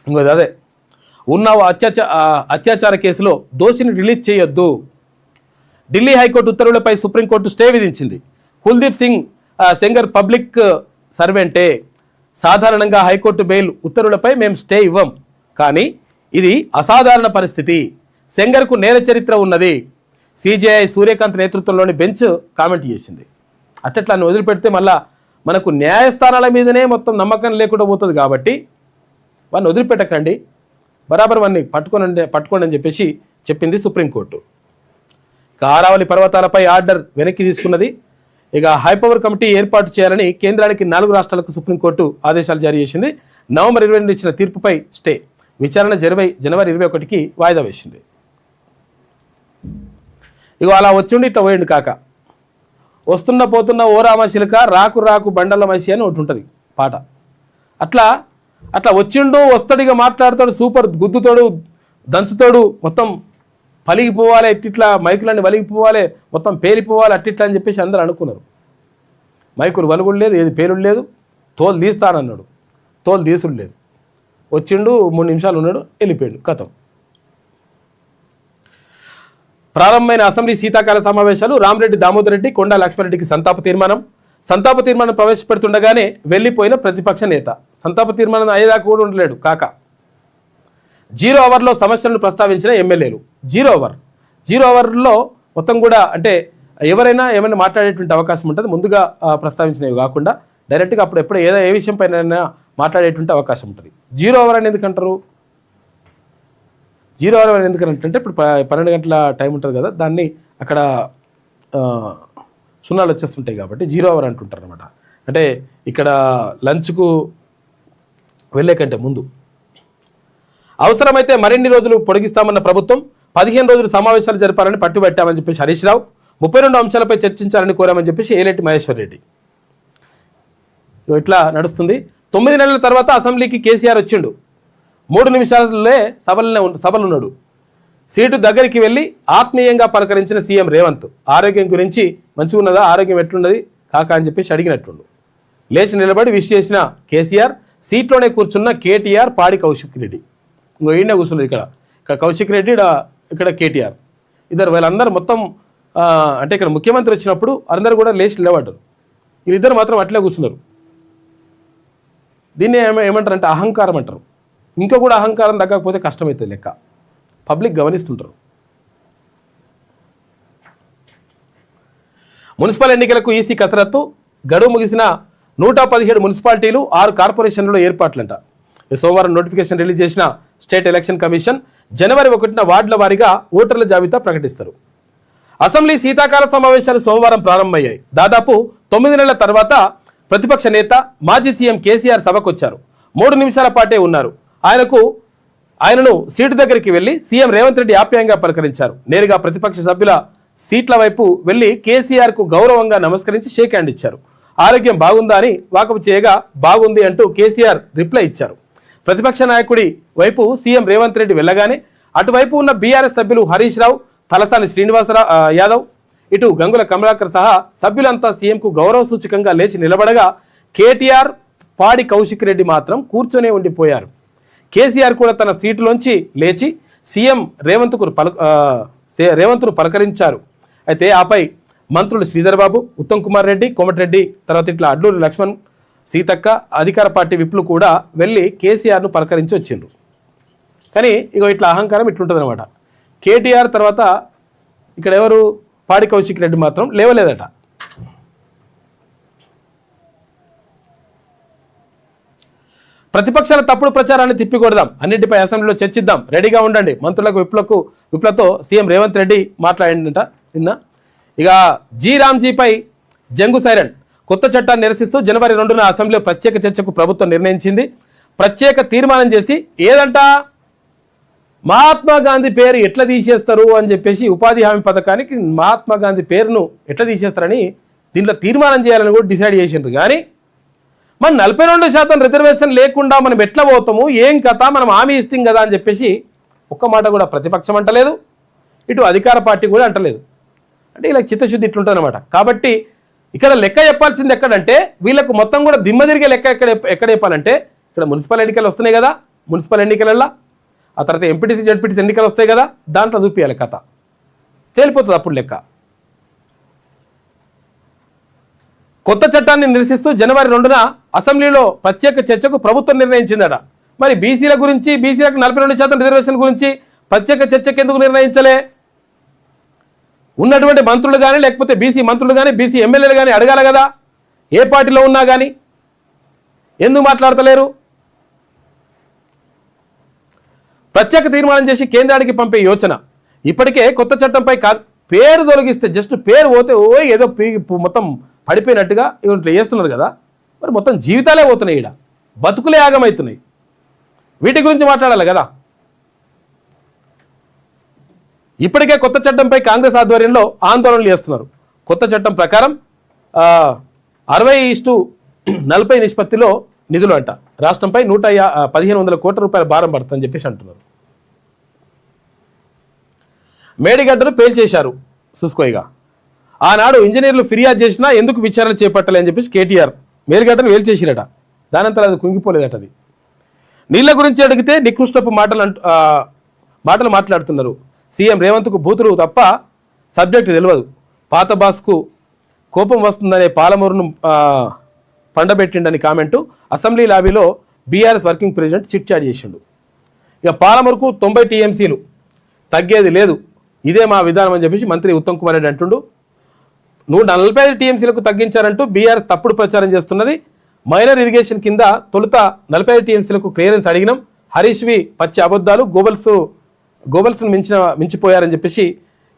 ఇంకోది అదే, ఉన్నావు అత్యాచార కేసులో దోషిని రిలీజ్ చేయొద్దు. ఢిల్లీ హైకోర్టు ఉత్తర్వులపై సుప్రీంకోర్టు స్టే విధించింది. కుల్దీప్ సింగ్ సెంగర్ పబ్లిక్ సర్వెంటే. సాధారణంగా హైకోర్టు బెయిల్ ఉత్తర్వులపై మేము స్టే ఇవ్వం, కానీ ఇది అసాధారణ పరిస్థితి. సెంగర్కు నేర చరిత్ర ఉన్నది. సిజేఐ సూర్యకాంత్ నేతృత్వంలోని బెంచ్ కామెంట్ చేసింది. అట్టట్లా వదిలిపెడితే మళ్ళా మనకు న్యాయస్థానాల మీదనే మొత్తం నమ్మకం లేకుండా పోతుంది. కాబట్టి వాడిని వదిలిపెట్టకండి, బరాబర్ వాడిని పట్టుకోండి అని చెప్పేసి చెప్పింది సుప్రీంకోర్టు. ఇక ఆరావళి పర్వతాలపై ఆర్డర్ వెనక్కి తీసుకున్నది. ఇక హైపవర్ కమిటీ ఏర్పాటు చేయాలని కేంద్రానికి 4 రాష్ట్రాలకు సుప్రీంకోర్టు ఆదేశాలు జారీ చేసింది. నవంబర్ 22 ఇచ్చిన తీర్పుపై స్టే. విచారణ జనవరి 21కి వాయిదా వేసింది. ఇక అలా వచ్చిండి ఇట్లా పోయిండు కాక. వస్తున్న పోతున్న ఓ రామశిలక రాకు బండల మసి అని ఒకటి ఉంటుంది పాట. అట్లా వచ్చిండు, వస్తాడిగా మాట్లాడతాడు, సూపర్ గుద్దుతాడు, దంచుతాడు, మొత్తం పలిగిపోవాలి, ఇట్లా మైకులన్నీ వలిగిపోవాలి, మొత్తం పేలిపోవాలి, అట్టిట్లా అని చెప్పేసి అందరూ అనుకున్నారు. మైకులు వలుగుడు లేదు, ఏది పేలుడు లేదు, తోలు తీస్తానన్నాడు, తోలు తీసుడు లేదు. వచ్చిండు, 3 నిమిషాలు ఉన్నాడు, వెళ్ళిపోయాడు, కథం. ప్రారంభమైన అసెంబ్లీ శీతాకాల సమావేశాలు. రామరెడ్డి, దామోదర్ రెడ్డి, కొండా లక్ష్మారెడ్డికి సంతాప తీర్మానం ప్రవేశపెడుతుండగానే వెళ్ళిపోయిన ప్రతిపక్ష నేత. సంతాప తీర్మానం అయ్యేదాకా కూడా ఉండలేడు కాక. 0 అవర్లో సమస్యలను ప్రస్తావించిన ఎమ్మెల్యేలు. 0 అవర్లో మొత్తం కూడా అంటే ఎవరైనా ఏమైనా మాట్లాడేటువంటి అవకాశం ఉంటుంది. ముందుగా ప్రస్తావించినవి కాకుండా డైరెక్ట్గా అప్పుడు ఏ విషయం పైన మాట్లాడేటువంటి అవకాశం ఉంటుంది. 0 అవర్ అని ఎందుకంటారు? 0 అవర్ అని ఎందుకంటే ఇప్పుడు 12 గంటల టైం ఉంటుంది కదా, దాన్ని అక్కడ సున్నాలు వచ్చేస్తుంటాయి కాబట్టి 0 అవర్ అంటుంటారు అనమాట. అంటే ఇక్కడ లంచ్కు వెళ్ళే కంటే ముందు. అవసరమైతే మరిన్ని రోజులు పొడిగిస్తామన్న ప్రభుత్వం 15 రోజులు సమావేశాలు జరపాలని పట్టుబట్టామని చెప్పేసి హరీష్ రావు. 32 అంశాలపై చర్చించాలని కోరామని చెప్పేసి ఏలేటి మహేశ్వర్ రెడ్డి. ఇట్లా నడుస్తుంది. 9 నెలల తర్వాత అసెంబ్లీకి కేసీఆర్ వచ్చిండు. 3 నిమిషాలే సభలున్నాడు. సీటు దగ్గరికి వెళ్ళి ఆత్మీయంగా పలకరించిన సీఎం రేవంత్. ఆరోగ్యం గురించి మంచిగా ఉన్నదా, ఆరోగ్యం ఎట్లున్నది, కాకా అని చెప్పేసి అడిగినట్టుండు. లేచి నిలబడి విష్ చేసిన కేసీఆర్, సీట్లోనే కూర్చున్న కేటీఆర్, పాడి కౌశిక్ రెడ్డి. ఇంకో ఈయన కూర్చున్నారు ఇక్కడ కౌశిక్ రెడ్డి, ఇక్కడ కేటీఆర్, ఇద్దరు. వీళ్ళందరూ మొత్తం అంటే ఇక్కడ ముఖ్యమంత్రి వచ్చినప్పుడు అందరూ కూడా లేచి నిలబడ్డారు. వీళ్ళిద్దరు మాత్రం అట్లే కూర్చున్నారు. దీన్ని ఏమంటారు అంటే అహంకారం అంటారు. ఇంకా కూడా అహంకారం తగ్గకపోతే కష్టమవుతుంది లెక్క. పబ్లిక్ గమనిస్తుంటారు. మున్సిపల్ ఎన్నికలకు ఈసీ కసరత్తు. గడువు ముగిసిన 117 మున్సిపాలిటీలు, 6 కార్పొరేషన్లలో ఏర్పాట్లంట. సోమవారం నోటిఫికేషన్ రిలీజ్ చేసిన స్టేట్ ఎలక్షన్ కమిషన్ జనవరి 1న వార్డుల వారీగా ఓటర్ల జాబితా ప్రకటిస్తారు. అసెంబ్లీ శీతాకాల సమావేశాలు సోమవారం ప్రారంభమయ్యాయి. దాదాపు 9 నెలల తర్వాత ప్రతిపక్ష నేత మాజీ సీఎం కేసీఆర్ సభకొచ్చారు. 3 నిమిషాల పాటే ఉన్నారు. ఆయనను సీటు దగ్గరికి వెళ్లి సీఎం రేవంత్ రెడ్డి ఆప్యాయంగా పలకరించారు. నేరుగా ప్రతిపక్ష సభ్యుల సీట్ల వైపు వెళ్లి కేసీఆర్కు గౌరవంగా నమస్కరించి షేక్ హ్యాండ్ ఇచ్చారు. ఆరోగ్యం బాగుందా అని వాకపు చేయగా బాగుంది అంటూ కేసీఆర్ రిప్లై ఇచ్చారు. ప్రతిపక్ష నాయకుడి వైపు సీఎం రేవంత్ రెడ్డి వెళ్ళగానే అటువైపు ఉన్న బీఆర్ఎస్ సభ్యులు హరీష్ రావు, తలసాని శ్రీనివాసరావు యాదవ్, ఇటు గంగుల కమలాకర్ సహా సభ్యులంతా సీఎంకు గౌరవ సూచకంగా లేచి నిలబడగా కేటీఆర్, పాడి కౌశిక్ రెడ్డి మాత్రం కూర్చొనే ఉండిపోయారు. కేసీఆర్ కూడా తన సీటులోంచి లేచి సీఎం రేవంత్ను పలకరించారు. అయితే ఆపై మంత్రులు శ్రీధర్ బాబు, ఉత్తమ్ కుమార్ రెడ్డి, కోమటిరెడ్డి, తర్వాత ఇట్లా అడ్లూరి లక్ష్మణ్, సీతక్క, అధికార పార్టీ విప్లు కూడా వెళ్ళి కేసీఆర్ను పలకరించి వచ్చిండ్రు. కానీ ఇట్లా అహంకారం ఇట్లుంటుంది అనమాట. కేటీఆర్ తర్వాత ఇక్కడ ఎవరు, పాడి కౌశిక్ రెడ్డి మాత్రం లేవలేదట. ప్రతిపక్షాల తప్పుడు ప్రచారాన్ని తిప్పికొడదాం, అన్నింటిపై అసెంబ్లీలో చర్చిద్దాం, రెడీగా ఉండండి. మంత్రులకు విప్లతో సీఎం రేవంత్ రెడ్డి మాట్లాడిందట నిన్న. ఇక జీ రామ్జీపై జంగు సైరన్. కొత్త చట్టాన్ని నిరసిస్తూ జనవరి 2న అసెంబ్లీలో ప్రత్యేక చర్చకు ప్రభుత్వం నిర్ణయించింది. ప్రత్యేక తీర్మానం చేసి ఏదంట, మహాత్మా గాంధీ పేరు ఎట్లా తీసేస్తారు అని చెప్పేసి ఉపాధి హామీ పథకానికి మహాత్మా గాంధీ పేరును ఎట్లా తీసేస్తారని దీంట్లో తీర్మానం చేయాలని కూడా డిసైడ్ చేసిండ్రు. కానీ మన 42% రిజర్వేషన్ లేకుండా మనం ఎట్లా పోతాము, ఏం కథ, మనం హామీ ఇస్తాం కదా అని చెప్పేసి ఒక్క మాట కూడా ప్రతిపక్షం అంటలేదు, ఇటు అధికార పార్టీ కూడా అంటలేదు. అంటే ఇలా చిత్తశుద్ధి ఇట్లుంటుంది అనమాట. కాబట్టి ఇక్కడ లెక్క చెప్పాల్సింది ఎక్కడంటే, వీళ్ళకు మొత్తం కూడా దిమ్మ తిరిగే లెక్క ఎక్కడ చెప్పాలంటే, ఇక్కడ మున్సిపల్ ఎన్నికలు వస్తున్నాయి కదా, మున్సిపల్ ఎన్నికలల్లో ఆ తర్వాత ఎంపీటీసీ జడ్పీటీసీ ఎన్నికలు వస్తాయి కదా, దాంట్లో చూపించాలి కథ, తేలిపోతుంది అప్పుడు లెక్క. కొత్త చట్టాన్ని నిరసిస్తూ జనవరి 2న అసెంబ్లీలో ప్రత్యేక చర్చకు ప్రభుత్వం నిర్ణయించిందట. మరి బీసీల గురించి, బీసీలకు 42% రిజర్వేషన్ గురించి ప్రత్యేక చర్చకు ఎందుకు నిర్ణయించలే? ఉన్నటువంటి మంత్రులు కానీ, లేకపోతే బీసీ మంత్రులు కానీ, బీసీ ఎమ్మెల్యేలు కానీ అడగాలి కదా, ఏ పార్టీలో ఉన్నా కానీ. ఎందుకు మాట్లాడతలేరు? ప్రత్యేక తీర్మానం చేసి కేంద్రానికి పంపే యోచన. ఇప్పటికే కొత్త చట్టంపై పేరు తొలగిస్తే, జస్ట్ పేరు పోతే ఏదో మొత్తం పడిపోయినట్టుగా ఇట్లా చేస్తున్నారు కదా, మరి మొత్తం జీవితాలే పోతున్నాయి, ఈడ బతుకులే ఆగమవుతున్నాయి. వీటి గురించి మాట్లాడాలి కదా. ఇప్పటికే కొత్త చట్టంపై కాంగ్రెస్ ఆధ్వర్యంలో ఆందోళనలు చేస్తున్నారు. కొత్త చట్టం ప్రకారం 60:40 నిష్పత్తిలో నిధులు అంట. రాష్ట్రంపై 1,500 కోట్ల రూపాయల భారం పడుతుందని చెప్పేసి అంటున్నారు. మేడిగడ్డను పేల్చేశారు చూసుకోయిగా. ఆనాడు ఇంజనీర్లు ఫిర్యాదు చేసినా ఎందుకు విచారణ చేపట్టాలి అని చెప్పేసి కేటీఆర్ మేడిగడ్డను వేల్చేసిరట. దానంతా అది కుంగిపోలేదట. అది నీళ్ల గురించి అడిగితే నికృష్టపు మాటలు మాట్లాడుతున్నారు. సీఎం రేవంత్కు బూతులు తప్ప సబ్జెక్టు తెలియదు. పాత బాస్కు కోపం వస్తుందనే పాలమూరును పండబెట్టిండని కామెంటు అసెంబ్లీ లాబీలో బీఆర్ఎస్ వర్కింగ్ ప్రెసిడెంట్ చిట్చాట్ చేసిండు. ఇక పాలమూరుకు 90 టీఎంసీలు తగ్గేది లేదు, ఇదే మా విధానం అని చెప్పేసి మంత్రి ఉత్తమ్ కుమార్ రెడ్డి అంటుండు. 145 టీఎంసీలకు తగ్గించారంటూ బీఆర్ఎస్ తప్పుడు ప్రచారం చేస్తున్నది. మైనర్ ఇరిగేషన్ కింద తొలుత 45 టీఎంసీలకు క్లియరెన్స్ అడిగినాం. హరీష్వి పచ్చి అబద్ధాలు, గోబల్స్ను మించిపోయారని చెప్పేసి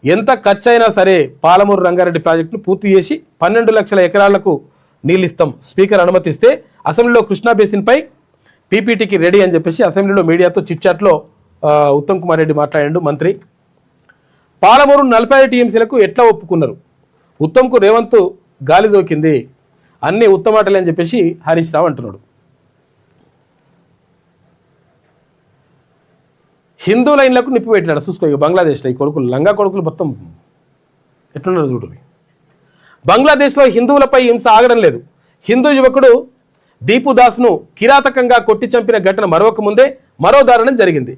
ఎంత ఖర్చు అయినా సరే పాలమూరు రంగారెడ్డి ప్రాజెక్టును పూర్తి చేసి 12 లక్షల ఎకరాలకు నీళ్ళు ఇస్తాం, స్పీకర్ అనుమతిస్తే అసెంబ్లీలో కృష్ణా బేసిన్పై పీపీటీకి రెడీ అని చెప్పేసి అసెంబ్లీలో మీడియాతో చిట్చాట్లో ఉత్తమ్ కుమార్ రెడ్డి మాట్లాడాడు మంత్రి. పాలమూరు 45 టీఎంసీలకు ఎట్లా ఒప్పుకున్నారు? ఉత్తమ్కు రేవంత్ గాలి దోకింది, అన్నీ ఉత్తమాటలే అని చెప్పేసి హరీష్ రావు అంటున్నాడు. హిందూ లైన్లకు నిప్పు పెట్టినాడు చూసుకో. బంగ్లాదేశ్లో ఈ కొడుకులు, లంగా కొడుకులు మొత్తం ఎట్లున్నారు చూడు. బంగ్లాదేశ్లో హిందువులపై హింస ఆగడం లేదు. హిందూ యువకుడు దీపుదాస్ను కిరాతకంగా కొట్టి చంపిన ఘటన మరొక ముందే మరో దారుణం జరిగింది.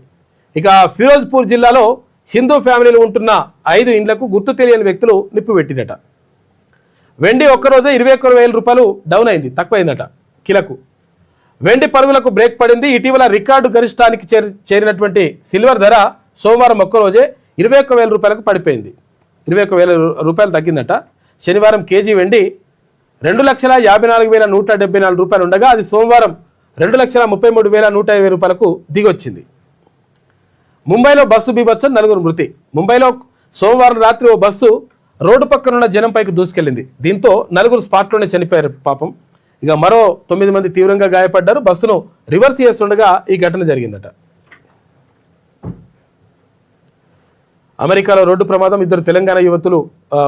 ఇక ఫిరోజ్పూర్ జిల్లాలో హిందూ ఫ్యామిలీలు ఉంటున్న 5 ఇండ్లకు గుర్తు తెలియని వ్యక్తులు నిప్పిపెట్టినట. వెండి ఒక్కరోజే 21,000 రూపాయలు డౌన్ అయింది, తక్కువైందట కిలకు. వెండి పరుగులకు బ్రేక్ పడింది. ఇటీవల రికార్డు గరిష్టానికి చేరినటువంటి సిల్వర్ ధర సోమవారం ఒక్కరోజే 21,000 రూపాయలకు పడిపోయింది. 21,000 రూపాయలు తగ్గిందట. శనివారం కేజీ వెండి 2,54,174 రూపాయలు ఉండగా అది సోమవారం 2,33,120 రూపాయలకు దిగొచ్చింది. ముంబైలో బస్సు బీభత్సం, 4 మృతి. ముంబైలో సోమవారం రాత్రి ఓ బస్సు రోడ్డు పక్కనున్న జనంపైకి దూసుకెళ్లింది. దీంతో 4 స్పాట్లోనే చనిపోయారు పాపం. ఇక మరో 9 మంది తీవ్రంగా గాయపడ్డారు. బస్సును రివర్స్ చేస్తుండగా ఈ ఘటన జరిగిందట. అమెరికాలో రోడ్డు ప్రమాదం, 2 తెలంగాణ యువతులు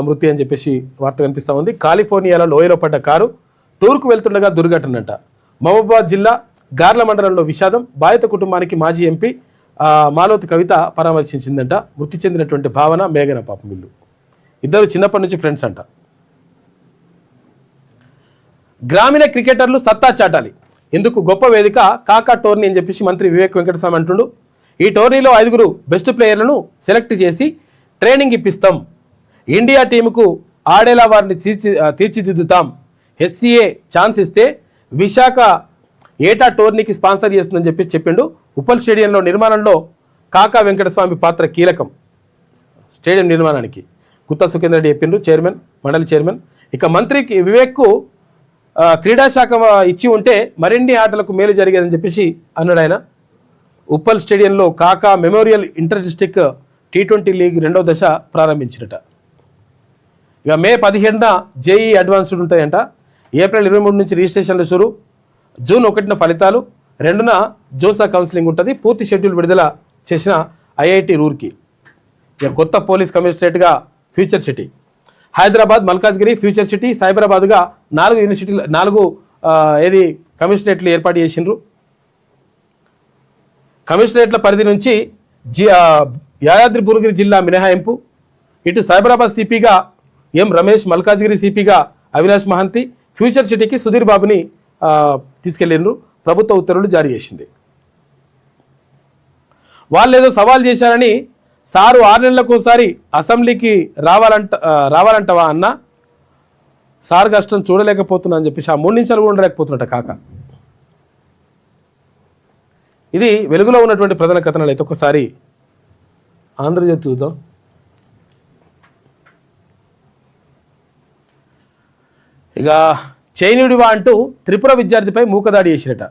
మృతి అని చెప్పేసి వార్త కనిపిస్తూ ఉంది. కాలిఫోర్నియాలో లోయలో పడ్డ కారు టూర్కు వెళ్తుండగా దుర్ఘటన అంట. మహబూబాబాద్ జిల్లా గార్ల మండలంలో విషాదం. బాధిత కుటుంబానికి మాజీ ఎంపీ మాలోతి కవిత పరామర్శించిందంట. మృతి చెందినటువంటి భావన, మేఘన పాపం వీళ్ళు ఇద్దరు చిన్నప్పటి నుంచి ఫ్రెండ్స్ అంట. గ్రామీణ క్రికెటర్లు సత్తా చాటాలి, ఇందుకు గొప్ప వేదిక కాకా టోర్నీ అని చెప్పేసి మంత్రి వివేక్ వెంకటస్వామి అంటుండు. ఈ టోర్నీలో 5 బెస్ట్ ప్లేయర్లను సెలెక్ట్ చేసి ట్రైనింగ్ ఇప్పిస్తాం. ఇండియా టీముకు ఆడేలా వారిని తీర్చిదిద్దుతాం. హెచ్సిఏ ఛాన్స్ ఇస్తే విశాఖ ఏటా టోర్నీకి స్పాన్సర్ చేస్తుందని చెప్పేసి చెప్పిండు. ఉప్పల్ స్టేడియంలో నిర్మాణంలో కాకా వెంకటస్వామి పాత్ర కీలకం. స్టేడియం నిర్మాణానికి గుత్తా సుఖేందర్ రెడ్డి చెప్పిండ్రు, చైర్మన్, మండలి చైర్మన్. ఇక మంత్రికి వివేక్కు క్రీడాశాఖ ఇచ్చి ఉంటే మరిన్ని ఆటలకు మేలు జరిగేదని చెప్పేసి అన్నాడు ఆయన. ఉప్పల్ స్టేడియంలో కాకా memorial inter district T20 league 2వ దశ ప్రారంభించినట. ఇక మే 17న జేఈ అడ్వాన్స్డ్ ఉంటాయంట. ఏప్రిల్ 23 నుంచి రిజిస్ట్రేషన్లు షురు. జూన్ 1న ఫలితాలు, 2న జోసా కౌన్సిలింగ్ ఉంటుంది. పూర్తి షెడ్యూల్ విడుదల చేసిన IIT రూర్కి. ఇక కొత్త పోలీస్ కమిషనరేట్గా future city. Hyderabad, Malkajgiri, future city, సైబరాబాద్గా 4 యూనివర్సిటీలు 4 కమిషనరేట్లు ఏర్పాటు చేసిండ్రు. కమిషనరేట్ల పరిధి నుంచి యాదాద్రి భువనగిరి జిల్లా మినహాయింపు. ఇటు సైబరాబాద్ సిపిగా ఎం రమేష్, మల్కాజ్గిరి సిపిగా అవినాష్ మహంతి, ఫ్యూచర్ సిటీకి సుధీర్ బాబుని తీసుకెళ్లిండ్రు. ప్రభుత్వ ఉత్తర్వులు జారీ చేసింది. వాళ్ళు ఏదో సవాల్ చేశారని సారు 6 నెలలకు ఒకసారి అసెంబ్లీకి రావాలంటవా అన్న, సార్ కష్టం చూడలేకపోతున్నా అని చెప్పేసి 3 నిమిషాలు కూడా ఉండలేకపోతున్నట్ట కాక. ఇది వెలుగులో ఉన్నటువంటి ప్రధాన కథనాలు. అయితే ఒకసారి ఆంధ్రజ్యోతి చూద్దాం. ఇక చైనీయుడివా అంటూ త్రిపుర విద్యార్థిపై మూకదాడి చేసినట.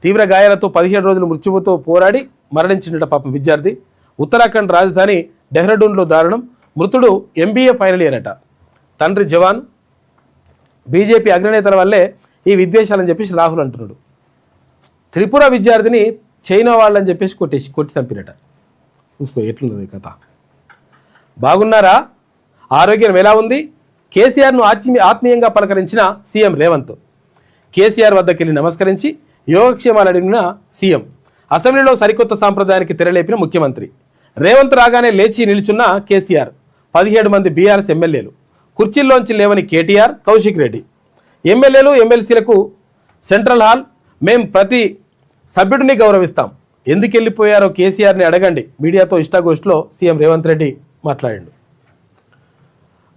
తీవ్ర గాయాలతో 17 రోజులు మృత్యువుతో పోరాడి మరణించినట పాపం విద్యార్థి. ఉత్తరాఖండ్ రాజధాని డెహ్రాడూన్లో దారుణం. మృతుడు MBA ఫైనల్ ఇయర్ అట. తండ్రి జవాన్. బీజేపీ అగ్రనేతల వల్లే ఈ విద్వేషాలని చెప్పేసి రాహుల్ అంటున్నాడు. త్రిపుర విద్యార్థిని చైనా వాళ్ళని చెప్పేసి కొట్టి చంపినట. చూసుకో ఎట్లున్నది కథ. బాగున్నారా? ఆరోగ్యం ఎలా ఉంది? కేసీఆర్ను ఆత్మీయంగా పలకరించిన సీఎం రేవంత్. కేసీఆర్ వద్దకు వెళ్ళి నమస్కరించి యోగక్షేమాలు అడిగిన సీఎం. అసెంబ్లీలో సరికొత్త సాంప్రదాయానికి తెరలేపిన ముఖ్యమంత్రి. రేవంత్ రాగానే లేచి నిలుచున్న కేసీఆర్. 17 మంది బీఆర్ఎస్ ఎమ్మెల్యేలు. కుర్చీల్లోంచి లేవని కేటీఆర్, కౌశిక్ రెడ్డి. ఎమ్మెల్యేలు, ఎమ్మెల్సీలకు సెంట్రల్ హాల్. మేం ప్రతి సభ్యుడిని గౌరవిస్తాం. ఎందుకు వెళ్ళిపోయారో కేసీఆర్ని అడగండి. మీడియాతో ఇష్టాగోష్ఠిలో సీఎం రేవంత్ రెడ్డి మాట్లాడాడు.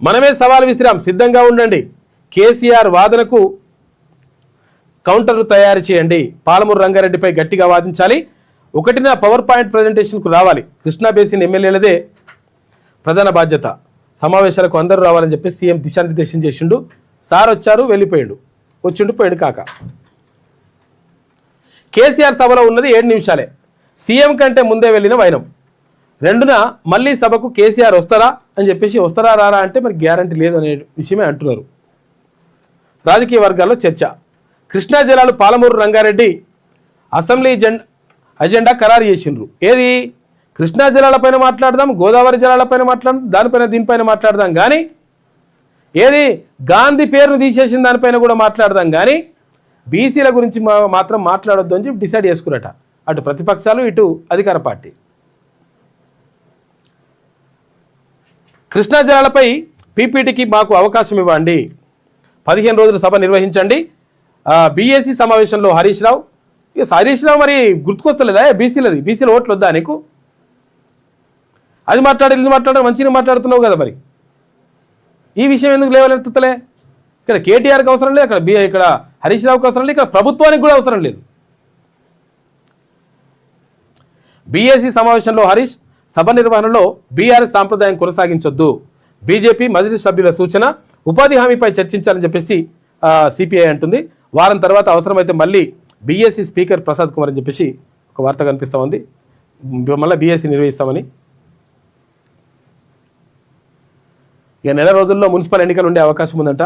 మనమే సవాల్ విసిరాం, సిద్ధంగా ఉండండి. కేసీఆర్ వాదనకు కౌంటర్లు తయారు చేయండి. పాలమూరు రంగారెడ్డిపై గట్టిగా వాదించాలి. 1న పవర్ పాయింట్ ప్రజెంటేషన్కు రావాలి. కృష్ణా బేసిన్ ఎమ్మెల్యేలదే ప్రధాన బాధ్యత. సమావేశాలకు అందరూ రావాలని చెప్పి సీఎం దిశానిర్దేశం చేసిండు. సార్ వచ్చారు, వెళ్ళిపోయాడు. వచ్చిండు, పోయాడు కాక. కేసీఆర్ సభలో ఉన్నది 7 నిమిషాలే. సీఎం కంటే ముందే వెళ్ళిన వైనం. 2న మళ్ళీ సభకు కేసీఆర్ వస్తారా అని చెప్పేసి, వస్తారా రారా అంటే మరి గ్యారంటీ లేదు అనే విషయమే అంటున్నారు రాజకీయ వర్గాల్లో చర్చ. కృష్ణా జలాలు పాలమూరు రంగారెడ్డి అసెంబ్లీ అజెండా ఖరారు చేసిండ్రు. ఏది? కృష్ణా జలాలపైన మాట్లాడదాం, గోదావరి జలాలపైన మాట్లాడదాం, దానిపైన దీనిపైన మాట్లాడదాం. కానీ ఏది గాంధీ పేరును తీసేసిన దానిపైన కూడా మాట్లాడదాం. కానీ బీసీల గురించి మాత్రం మాట్లాడొద్దు అని చెప్పి డిసైడ్ చేసుకున్నట అటు ప్రతిపక్షాలు, ఇటు అధికార పార్టీ. కృష్ణా జలాలపై పీపీటీకి మాకు అవకాశం ఇవ్వండి, 15 రోజులు సభ నిర్వహించండి. బీఏసీ సమావేశంలో హరీష్ రావు మరి గుర్తుకొస్తలేదా బీసీలది? బీసీల ఓట్లు వద్దా నీకు? అది ఇది మాట్లాడారు, మంచిగా మాట్లాడుతున్నావు కదా, మరి ఈ విషయం ఎందుకు లేవనెత్తుతలే? ఇక్కడ కేటీఆర్కి అవసరం లేదు, ఇక్కడ హరీష్ రావుకి అవసరం లేదు, ఇక్కడ ప్రభుత్వానికి కూడా అవసరం లేదు. బీఏసీ సమావేశంలో హరీష్, సభ నిర్వహణలో బీఆర్ఎస్ సాంప్రదాయం కొనసాగించొద్దు, బీజేపీ మజ్లిస్ సభ్యుల సూచన, ఉపాధి హామీపై చర్చించాలని చెప్పేసి సిపిఐ అంటుంది. వారం తర్వాత అవసరమైతే మళ్ళీ బీఏసీ స్పీకర్ ప్రసాద్ కుమార్ అని చెప్పేసి ఒక వార్త కనిపిస్తూ ఉంది, మళ్ళీ బీఏసీ నిర్వహిస్తామని. ఇక నెల రోజుల్లో మున్సిపల్ ఎన్నికలు ఉండే అవకాశం ఉందంట.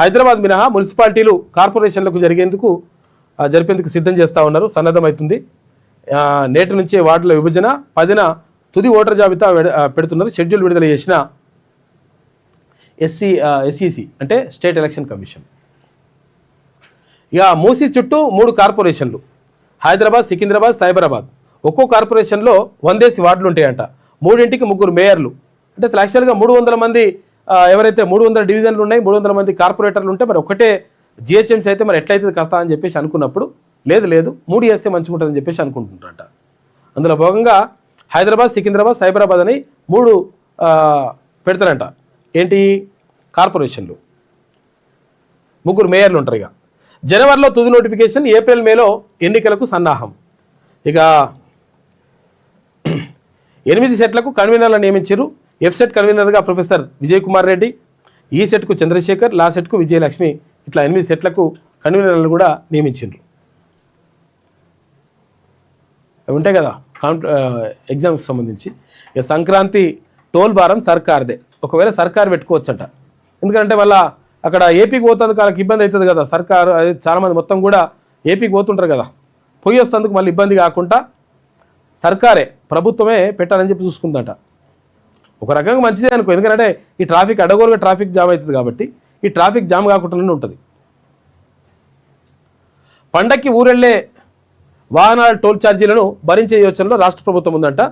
హైదరాబాద్ మినహా మున్సిపాలిటీలు కార్పొరేషన్లకు జరిపేందుకు సిద్ధం చేస్తూ ఉన్నారు, సన్నద్ధమవుతుంది. నేటి నుంచే వార్డుల విభజన, 10న తుది ఓటర్ జాబితా పెడుతున్నారు. షెడ్యూల్ విడుదల చేసిన ఎస్ఈసి అంటే స్టేట్ ఎలక్షన్ కమిషన్. ఇక మూసీ చుట్టూ 3 కార్పొరేషన్లు, హైదరాబాద్, సికింద్రాబాద్, సైబరాబాద్. ఒక్కో కార్పొరేషన్లో 100 వార్డులు ఉంటాయంట. 3ంటికి 3 మేయర్లు. అంటే యాక్చువల్గా 300 మంది ఎవరైతే 300 డివిజన్లు ఉన్నాయి, 300 మంది కార్పొరేటర్లు ఉంటే మరి ఒకటే జిహెచ్ఎంసీ అయితే మరి ఎట్లయితే కష్టం అని చెప్పేసి అనుకున్నప్పుడు లేదు 3 చేస్తే మంచిగా ఉంటుందని చెప్పేసి అనుకుంటుంటారట. అందులో భాగంగా హైదరాబాద్, సికింద్రాబాద్, సైబరాబాద్ అని 3 పెడతారంట. ఏంటి కార్పొరేషన్లు, 3 మేయర్లు ఉంటారు. ఇక జనవరిలో తుది నోటిఫికేషన్, ఏప్రిల్ మేలో ఎన్నికలకు సన్నాహం. ఇక 8 సెట్లకు కన్వీనర్లను నియమించారు. ఎఫ్సెట్ కన్వీనర్గా ప్రొఫెసర్ విజయ్ కుమార్ రెడ్డి, ఈ సెట్కు చంద్రశేఖర్, లా సెట్కు విజయలక్ష్మి, ఇట్లా 8 సెట్లకు కన్వీనర్లను కూడా నియమించారు. అవి ఉంటాయి కదా ఎగ్జామ్స్కి సంబంధించి. ఇక సంక్రాంతి టోల్ భారం సర్కార్దే, ఒకవేళ సర్కార్ పెట్టుకోవచ్చంట. ఎందుకంటే మళ్ళీ అక్కడ ఏపీకి పోతుంది, వాళ్ళకి ఇబ్బంది అవుతుంది కదా. సర్కారు చాలామంది మొత్తం కూడా ఏపీకి పోతుంటారు కదా, పోయి వస్తేందుకు మళ్ళీ ఇబ్బంది కాకుండా సర్కారే, ప్రభుత్వమే పెట్టాలని చెప్పి చూసుకుందంట. ఒక రకంగా మంచిదే అనుకో, ఎందుకంటే ఈ ట్రాఫిక్ అడగోలుగా ట్రాఫిక్ జామ్ అవుతుంది కాబట్టి ఈ ట్రాఫిక్ జామ్ కాకుండానే ఉంటుంది. పండక్కి ఊరెళ్లే వాహనాల టోల్ ఛార్జీలను భరించే యోచనలో రాష్ట్ర ప్రభుత్వం ఉందంట.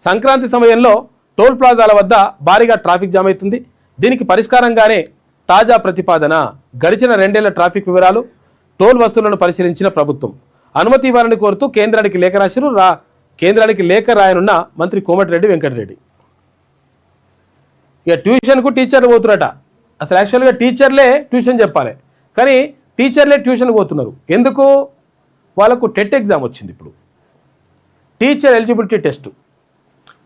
సంక్రాంతి సమయంలో టోల్ ప్లాజాల వద్ద భారీగా ట్రాఫిక్ జామ్ అవుతుంది. దీనికి పరిష్కారంగానే తాజా ప్రతిపాదన. గడిచిన 2 ఏళ్ల ట్రాఫిక్ వివరాలు, టోల్ వసూళ్లను పరిశీలించిన ప్రభుత్వం అనుమతి ఇవ్వాలని కోరుతూ కేంద్రానికి లేఖ రాశారు. కేంద్రానికి లేఖ రాయనున్న మంత్రి కోమటిరెడ్డి వెంకటరెడ్డి. ఇక ట్యూషన్కు టీచర్లు పోతున్నట. అసలు యాక్చువల్గా టీచర్లే ట్యూషన్ చెప్పాలి, కానీ టీచర్లే ట్యూషన్ పోతున్నారు. ఎందుకు? వాళ్ళకు టెట్ ఎగ్జామ్ వచ్చింది. ఇప్పుడు టీచర్ ఎలిజిబిలిటీ టెస్ట్,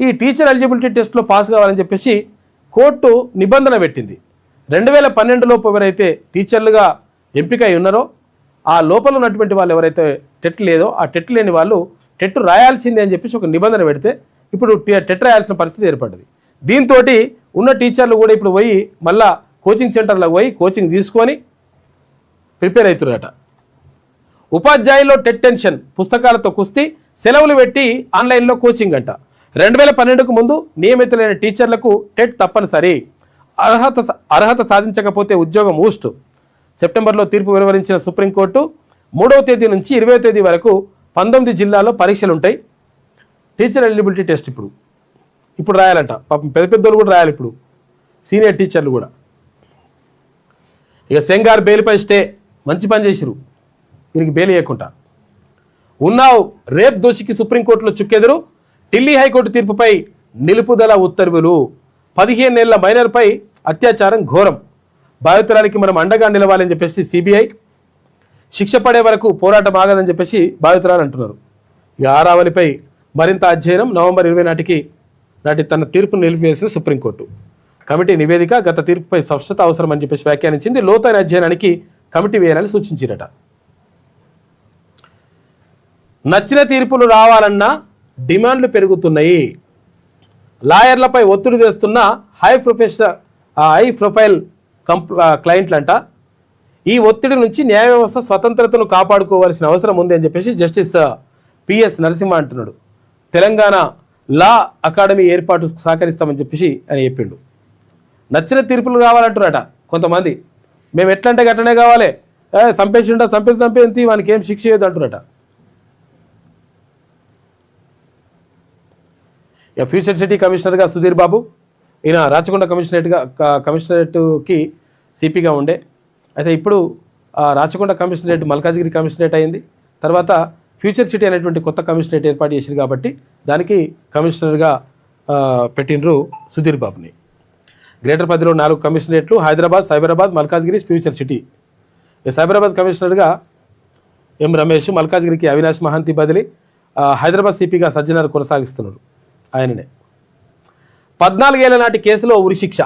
ఈ టీచర్ ఎలిజిబిలిటీ టెస్ట్లో పాస్ కావాలని చెప్పేసి కోర్టు నిబంధన పెట్టింది. 2012లోపు ఎవరైతే టీచర్లుగా ఎంపిక అయి ఉన్నారో ఆ లోపల ఉన్నటువంటి వాళ్ళు ఎవరైతే టెట్ లేదో ఆ టెట్ లేని వాళ్ళు టెట్ రాయాల్సిందే అని చెప్పేసి ఒక నిబంధన పెడితే ఇప్పుడు టెట్ రాయాల్సిన పరిస్థితి ఏర్పడ్డది. దీంతో ఉన్న టీచర్లు కూడా ఇప్పుడు పోయి మళ్ళా కోచింగ్ సెంటర్లకు పోయి కోచింగ్ తీసుకొని ప్రిపేర్ అవుతున్నారట. ఉపాధ్యాయుల్లో టెట్ టెన్షన్, పుస్తకాలతో కుస్తీ, సెలవులు పెట్టి ఆన్లైన్లో కోచింగ్ అంట. 2012కు ముందు నియమితులైన టీచర్లకు టెట్ తప్పనిసరి, అర్హత సాధించకపోతే ఉద్యోగం ఊస్ట్. సెప్టెంబర్లో తీర్పు వెలువరించిన సుప్రీంకోర్టు 3వ తేదీ నుంచి 20వ తేదీ వరకు 19 జిల్లాల్లో పరీక్షలు ఉంటాయి. టీచర్ ఎలిజిబిలిటీ టెస్ట్ ఇప్పుడు రాయాలంట. పాపం పెద్దోళ్ళు కూడా రాయాలి ఇప్పుడు, సీనియర్ టీచర్లు కూడా. ఇక సెంగార్ బెయిల్పై స్టే, మంచి పని చేసిరు, దీనికి బెయిల్ ఇవ్వకుండా. ఉన్నావ్ రేప్ దోషికి సుప్రీంకోర్టులో చుక్కెదురు, ఢిల్లీ హైకోర్టు తీర్పుపై నిలుపుదల ఉత్తర్వులు. 15 ఏళ్ల మైనర్పై అత్యాచారం ఘోరం, బాధితురాలికి మనం అండగా నిలవాలని చెప్పేసి సిబిఐ. శిక్ష పడే వరకు పోరాటం ఆగదని చెప్పేసి బాధితురాలు అంటున్నారు. ఇక ఆరావళిపై మరింత అధ్యయనం, నవంబర్ 20 నాటి తన తీర్పును నిలిపివేసిన సుప్రీంకోర్టు. కమిటీ నివేదిక గత తీర్పుపై స్పష్టత అవసరమని చెప్పేసి వ్యాఖ్యానించింది. లోతైన అధ్యయనానికి కమిటీ వేయాలని సూచించారట. నచ్చిన తీర్పులు రావాలన్నా డిమాండ్లు పెరుగుతున్నాయి. లాయర్లపై ఒత్తిడి తెస్తున్న హై ప్రొఫైల్ క్లయింట్లంట. ఈ ఒత్తిడి నుంచి న్యాయ వ్యవస్థ స్వతంత్రతను కాపాడుకోవాల్సిన అవసరం ఉంది అని చెప్పేసి జస్టిస్ పిఎస్ నరసింహ అంటున్నాడు. తెలంగాణ లా అకాడమీ ఏర్పాటు సహకరిస్తామని చెప్పేసి అని చెప్పిండు. నచ్చిన తీర్పులు రావాలంటున్నారట కొంతమంది. మేము ఎట్లంటే గట్టనే కావాలి, చంపేసిండ చంపేంతి వానికి ఏం శిక్ష చేయొద్దు అంటున్నట. ఫ్యూచర్ సిటీ కమిషనర్గా సుధీర్ బాబు, ఈయన రాచకొండ కమిషనరేట్కి సిపిగా ఉండే. అయితే ఇప్పుడు రాచకొండ కమిషనరేట్ మల్కాజ్గిరి కమిషనరేట్ అయింది. తర్వాత ఫ్యూచర్ సిటీ అనేటువంటి కొత్త కమిషనరేట్ ఏర్పాటు చేసింది కాబట్టి దానికి కమిషనర్గా పెట్టినరు సుధీర్ బాబుని. గ్రేటర్ పరిధిలో 4 కమిషనరేట్లు, హైదరాబాద్, సైబరాబాద్, మల్కాజ్గిరి, ఫ్యూచర్ సిటీ. సైబరాబాద్ కమిషనర్గా ఎం రమేష్, మల్కాజ్గిరికి అవినాష్ మహంతి బదిలీ, హైదరాబాద్ సిపిగా సజ్జనార్ కొనసాగిస్తున్నారు ఆయననే. 14 ఏళ్ల నాటి కేసులో ఉరిశిక్ష.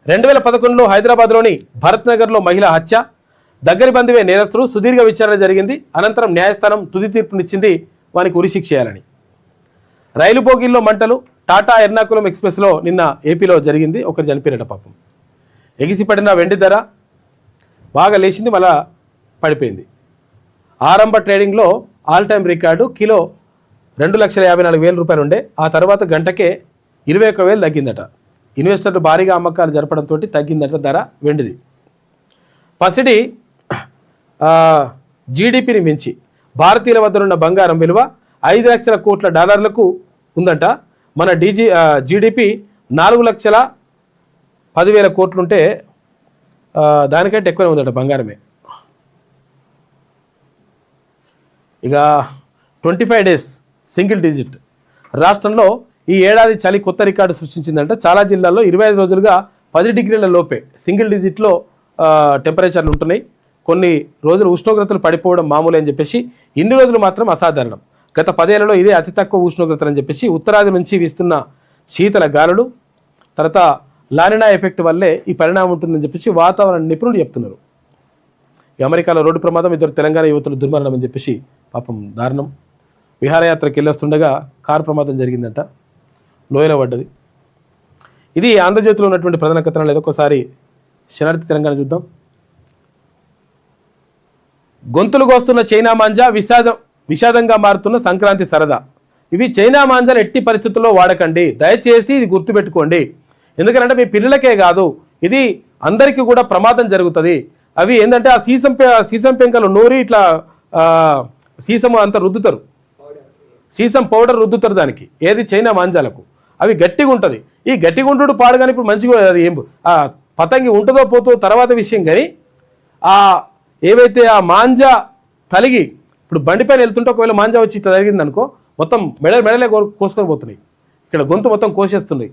2011లో హైదరాబాద్లోని భరత్ నగర్లో మహిళ హత్య, దగ్గరి బంధువే నేరస్తుడు, సుదీర్ఘ విచారణ జరిగింది. అనంతరం న్యాయస్థానం తుది తీర్పునిచ్చింది వానికి ఉరిశిక్ష చేయాలని. రైలు బోగీల్లో మంటలు, టాటా ఎర్నాకులం ఎక్స్ప్రెస్లో నిన్న ఏపీలో జరిగింది. ఒకరు చనిపోయినట పాపం. ఎగిసిపడిన వెండి ధర బాగా లేచింది, మళ్ళా పడిపోయింది. ఆరంభ ట్రేడింగ్లో ఆల్ టైమ్ రికార్డు కిలో 2,54,000 రూపాయలు ఉండే. ఆ తర్వాత గంటకే 21,000 తగ్గిందట. ఇన్వెస్టర్లు భారీగా అమ్మకాలు జరపడంతో తగ్గిందట ధర వెండిది. పసిడి జీడిపిని మించి భారతీయుల వద్ద ఉన్న బంగారం విలువ 5 లక్షల కోట్ల డాలర్లకు ఉందంట. మన జీడిపి 4,10,000 కోట్లుంటే దానికంటే ఎక్కువనే ఉందట బంగారమే. ఇక 25 డేస్ సింగిల్ డిజిట్. రాష్ట్రంలో ఈ ఏడాది చలి కొత్త రికార్డు సృష్టించిందంట. చాలా జిల్లాల్లో 25 రోజులుగా 10 డిగ్రీల లోపే సింగిల్ డిజిట్లో టెంపరేచర్లు ఉంటున్నాయి. కొన్ని రోజులు ఉష్ణోగ్రతలు పడిపోవడం మామూలు అని చెప్పేసి, ఇన్ని రోజులు మాత్రం అసాధారణం. గత 10 ఏళ్లలో ఇదే అతి తక్కువ ఉష్ణోగ్రతలు అని చెప్పేసి ఉత్తరాది నుంచి వీస్తున్న శీతల గాలులు, తర్వాత లానినా ఎఫెక్ట్ వల్లే ఈ పరిణామం ఉంటుందని చెప్పేసి వాతావరణ నిపుణులు చెప్తున్నారు. అమెరికాలో రోడ్డు ప్రమాదం, 2 తెలంగాణ యువతులు దుర్మరణం అని చెప్పేసి పాపం దారుణం. విహారయాత్రకి వెళ్ళొస్తుండగా కారు ప్రమాదం జరిగిందంట, లోయలో పడ్డది. ఇది ఆంధ్రజ్యోతిలో ఉన్నటువంటి ప్రధాన కథనాలు. ఏదొకసారి శనార్థి తెలంగాణ చూద్దాం. గొంతులు కోస్తున్న చైనా మాంజా, విషాదంగా మారుతున్న సంక్రాంతి సరదా. ఇవి చైనా మాంజాలు ఎట్టి పరిస్థితుల్లో వాడకండి, దయచేసి ఇది గుర్తుపెట్టుకోండి. ఎందుకంటే మీ పిల్లలకే కాదు, ఇది అందరికీ కూడా ప్రమాదం జరుగుతుంది. అవి ఏంటంటే ఆ సీసం పెంకలు నూరి ఇట్లా సీసం అంతా రుద్దుతారు, సీసం పౌడర్ రుద్దుతారు దానికి, ఏది చైనా మాంజాలకు. అవి గట్టిగా ఉంటుంది. ఈ గట్టిగా ఉంటుడు పాడు కానీ ఇప్పుడు మంచిగా అది ఏం పతంగి ఉంటుందో పోతో తర్వాత విషయం. కానీ ఏవైతే ఆ మాంజా తలిగి ఇప్పుడు బండిపైన వెళ్తుంటే ఒకవేళ మాంజా వచ్చి ఇట్లా జరిగింది అనుకో, మొత్తం మెడలే కోసుకొని పోతున్నాయి, ఇక్కడ గొంతు మొత్తం కోసేస్తున్నాయి.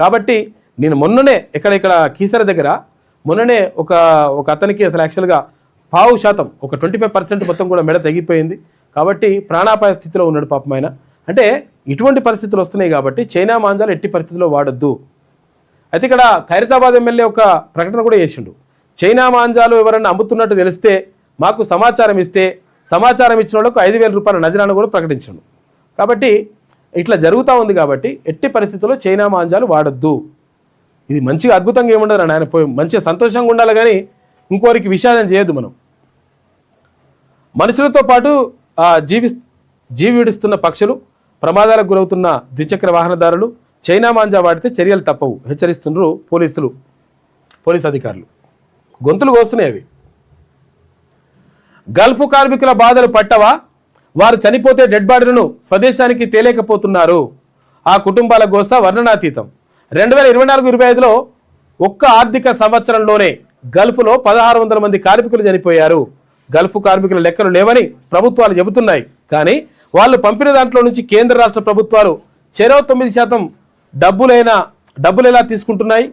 కాబట్టి నేను మొన్ననే ఇక్కడ కీసర దగ్గర మొన్ననే ఒక అతనికి అసలు యాక్చువల్గా 5% ఒక 25% మొత్తం కూడా మెడ తగ్గిపోయింది. కాబట్టి ప్రాణాపాయ స్థితిలో ఉన్నాడు పాపం ఆయన. అంటే ఇటువంటి పరిస్థితులు వస్తున్నాయి కాబట్టి చైనా మాంజాలు ఎట్టి పరిస్థితుల్లో వాడొద్దు. అయితే ఇక్కడ ఖైరతాబాద్ ఎమ్మెల్యే ఒక ప్రకటన కూడా చేసిండు. చైనా మాంజాలు ఎవరైనా అమ్ముతున్నట్టు తెలిస్తే మాకు సమాచారం ఇస్తే, సమాచారం ఇచ్చిన వాళ్ళకు 5,000 రూపాయల నజరాను కూడా ప్రకటించండు. కాబట్టి ఇట్లా జరుగుతూ ఉంది. కాబట్టి ఎట్టి పరిస్థితుల్లో చైనా మాంజాలు వాడొద్దు. ఇది మంచిగా అద్భుతంగా ఏముండదు అని ఆయన పోయి మంచిగా సంతోషంగా ఉండాలి, కానీ ఇంకోరికి విషాదం చేయొద్దు. మనం మనుషులతో పాటు జీవి విడుస్తున్న పక్షులు, ప్రమాదాలకు గురవుతున్న ద్విచక్ర వాహనదారులు చైనా మాంజా వాడితే చర్యలు తప్పవు హెచ్చరిస్తున్నారు పోలీస్ అధికారులు. గొంతులు కోస్తున్నాయి అవి. గల్ఫ్ కార్మికుల బాధలు పట్టవా? వారు చనిపోతే డెడ్ బాడీలను స్వదేశానికి తేలేకపోతున్నారు. ఆ కుటుంబాల గోస వర్ణనాతీతం. 2024-25లో ఒక్క ఆర్థిక సంవత్సరంలోనే గల్ఫ్లో 1,600 మంది కార్మికులు చనిపోయారు. గల్ఫ్ కార్మికుల లెక్కలు లేవని ప్రభుత్వాలు చెబుతున్నాయి. కానీ వాళ్ళు పంపిన దాంట్లో నుంచి కేంద్ర రాష్ట్ర ప్రభుత్వాలు చెరో 9% డబ్బులు ఎలా తీసుకుంటున్నాయి?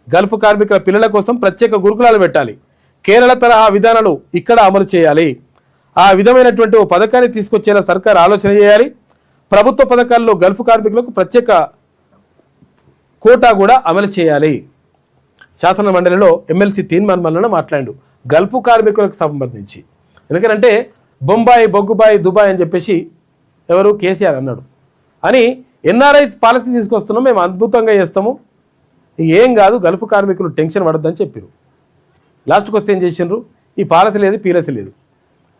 గల్ఫ్ కార్మికుల పిల్లల కోసం ప్రత్యేక గురుకులాలు పెట్టాలి. కేరళ తరహా విధానాలు ఇక్కడ అమలు చేయాలి. ఆ విధమైనటువంటి ఓ పథకాన్ని తీసుకొచ్చేలా సర్కార్ ఆలోచన చేయాలి. ప్రభుత్వ పథకాల్లో గల్ఫ్ కార్మికులకు ప్రత్యేక కోటా కూడా అమలు చేయాలి. శాసన మండలిలో ఎమ్మెల్సీ తీర్మాన్ మల్లన మాట్లాడు గల్ఫ్ కార్మికులకు సంబంధించి. ఎందుకంటే బొంబాయి, బొగ్గుబాయి, దుబాయ్ అని చెప్పేసి ఎవరు కేసీఆర్ అన్నాడు అని ఎన్ఆర్ఐ పాలసీ తీసుకొస్తున్నాం, మేము అద్భుతంగా చేస్తాము, ఏం కాదు గల్ఫ్ కార్మికులు టెన్షన్ పడద్దని చెప్పారు. లాస్ట్కి వస్తే ఏం చేసిండ్రు? ఈ పాలసీ లేదు, పీలసీ లేదు,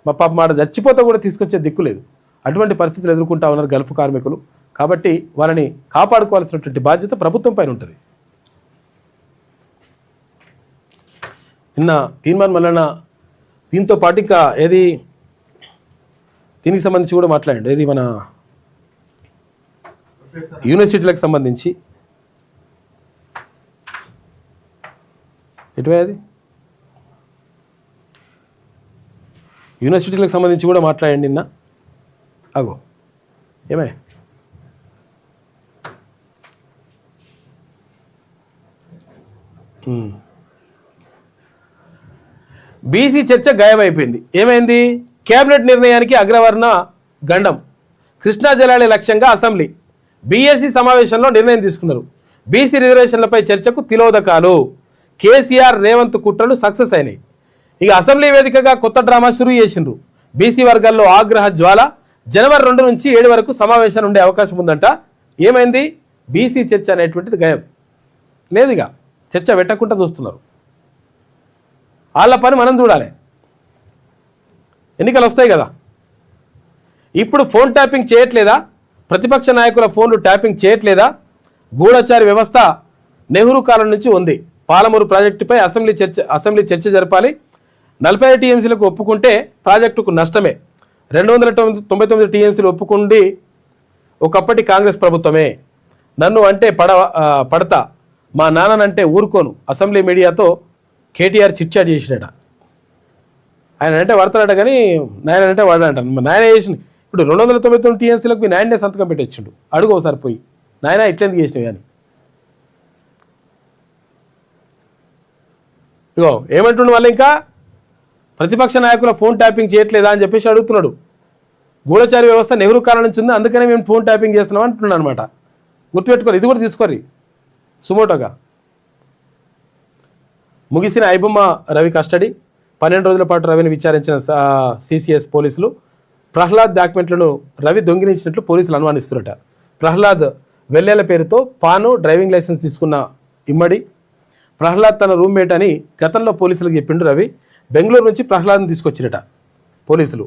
మా పాప మాట చచ్చిపోతే కూడా తీసుకొచ్చే దిక్కు లేదు. అటువంటి పరిస్థితులు ఎదుర్కొంటా ఉన్నారు గల్ఫ్ కార్మికులు. కాబట్టి వాళ్ళని కాపాడుకోవాల్సినటువంటి బాధ్యత ప్రభుత్వం పైన ఉంటుంది. నిన్న తీర్మాన్ మల్లన దీంతో పాటు ఇంకా దీనికి సంబంధించి కూడా మాట్లాడండి. ఏది మన యూనివర్సిటీలకు సంబంధించి ఎటువైంది యూనివర్సిటీలకు సంబంధించి కూడా మాట్లాడండి నిన్న అగో ఏమే బీసీ చర్చ గాయమైపోయింది. ఏమైంది? కేబినెట్ నిర్ణయానికి అగ్రవర్ణ గండం. కృష్ణా జలాల లక్ష్యంగా అసెంబ్లీ బీఎస్సీ సమావేశంలో నిర్ణయం తీసుకున్నారు. బీసీ రిజర్వేషన్లపై చర్చకు తిలోదకాలు. కేసీఆర్ రేవంత్ కుట్రలు సక్సెస్ అయినాయి. ఇక అసెంబ్లీ వేదికగా కొత్త డ్రామా షురూ చేసిండ్రు. బీసీ వర్గాల్లో ఆగ్రహ జ్వాల. జనవరి 2 నుంచి 7 వరకు సమావేశాలు ఉండే అవకాశం ఉందంట. ఏమైంది? బీసీ చర్చ అనేటువంటిది గాయం లేదు. ఇక చర్చ పెట్టకుండా చూస్తున్నారు. వాళ్ళ పని మనం చూడాలి. ఎన్నికలు వస్తాయి కదా. ఇప్పుడు ఫోన్ ట్యాపింగ్ చేయట్లేదా? ప్రతిపక్ష నాయకుల ఫోన్లు ట్యాపింగ్ చేయట్లేదా? గూఢచారి వ్యవస్థ నెహ్రూ కాలం నుంచి ఉంది. పాలమూరు ప్రాజెక్టుపై అసెంబ్లీ చర్చ జరపాలి. 40 టీఎంసీలకు ఒప్పుకుంటే ప్రాజెక్టుకు నష్టమే. 299 టీఎంసీలు ఒప్పుకుండి ఒకప్పటి కాంగ్రెస్ ప్రభుత్వమే. నన్ను అంటే పడతా, మా నాన్ననంటే ఊరుకోను. అసెంబ్లీ మీడియాతో కేటీఆర్ చిట్చాట్ చేసినట. ఆయన అంటే పడతాడట కానీ నాయన అంటే వాడంట. నాయన చేసిన ఇప్పుడు 299 టీఎంసీలకు మీ నాయనే సంతకం పెట్టొచ్చిండు. అడుగు ఒకసారి పోయి, నాయన ఇట్లెందుకు చేసినవి కానీ. ఇగో ఏమంటుండు మళ్ళీ, ఇంకా ప్రతిపక్ష నాయకుల ఫోన్ ట్యాపింగ్ చేయట్లేదా అని చెప్పేసి అడుగుతున్నాడు. గూఢచారి వ్యవస్థ నెహ్రూ కాలం నుంచి ఉంది, అందుకనే మేము ఫోన్ ట్యాపింగ్ చేస్తున్నాం అంటున్నాను అనమాట. గుర్తుపెట్టుకోరు, ఇది కూడా తీసుకోరు సుమోటోగా. ముగిసిన ఐబొమ్మ రవి కస్టడీ. 12 రోజుల పాటు రవిని విచారించిన సిసిఎస్ పోలీసులు. ప్రహ్లాద్ డాక్యుమెంట్లను రవి దొంగిలించినట్లు పోలీసులు అనుమానిస్తున్నట. ప్రహ్లాద్ వెల్లెల పేరుతో పాను డ్రైవింగ్ లైసెన్స్ తీసుకున్న ఇమ్మడి. ప్రహ్లాద్ తన రూమ్మేట్ అని గతంలో పోలీసులకు చెప్పిండు రవి. బెంగళూరు నుంచి ప్రహ్లాద్ను తీసుకొచ్చినట పోలీసులు.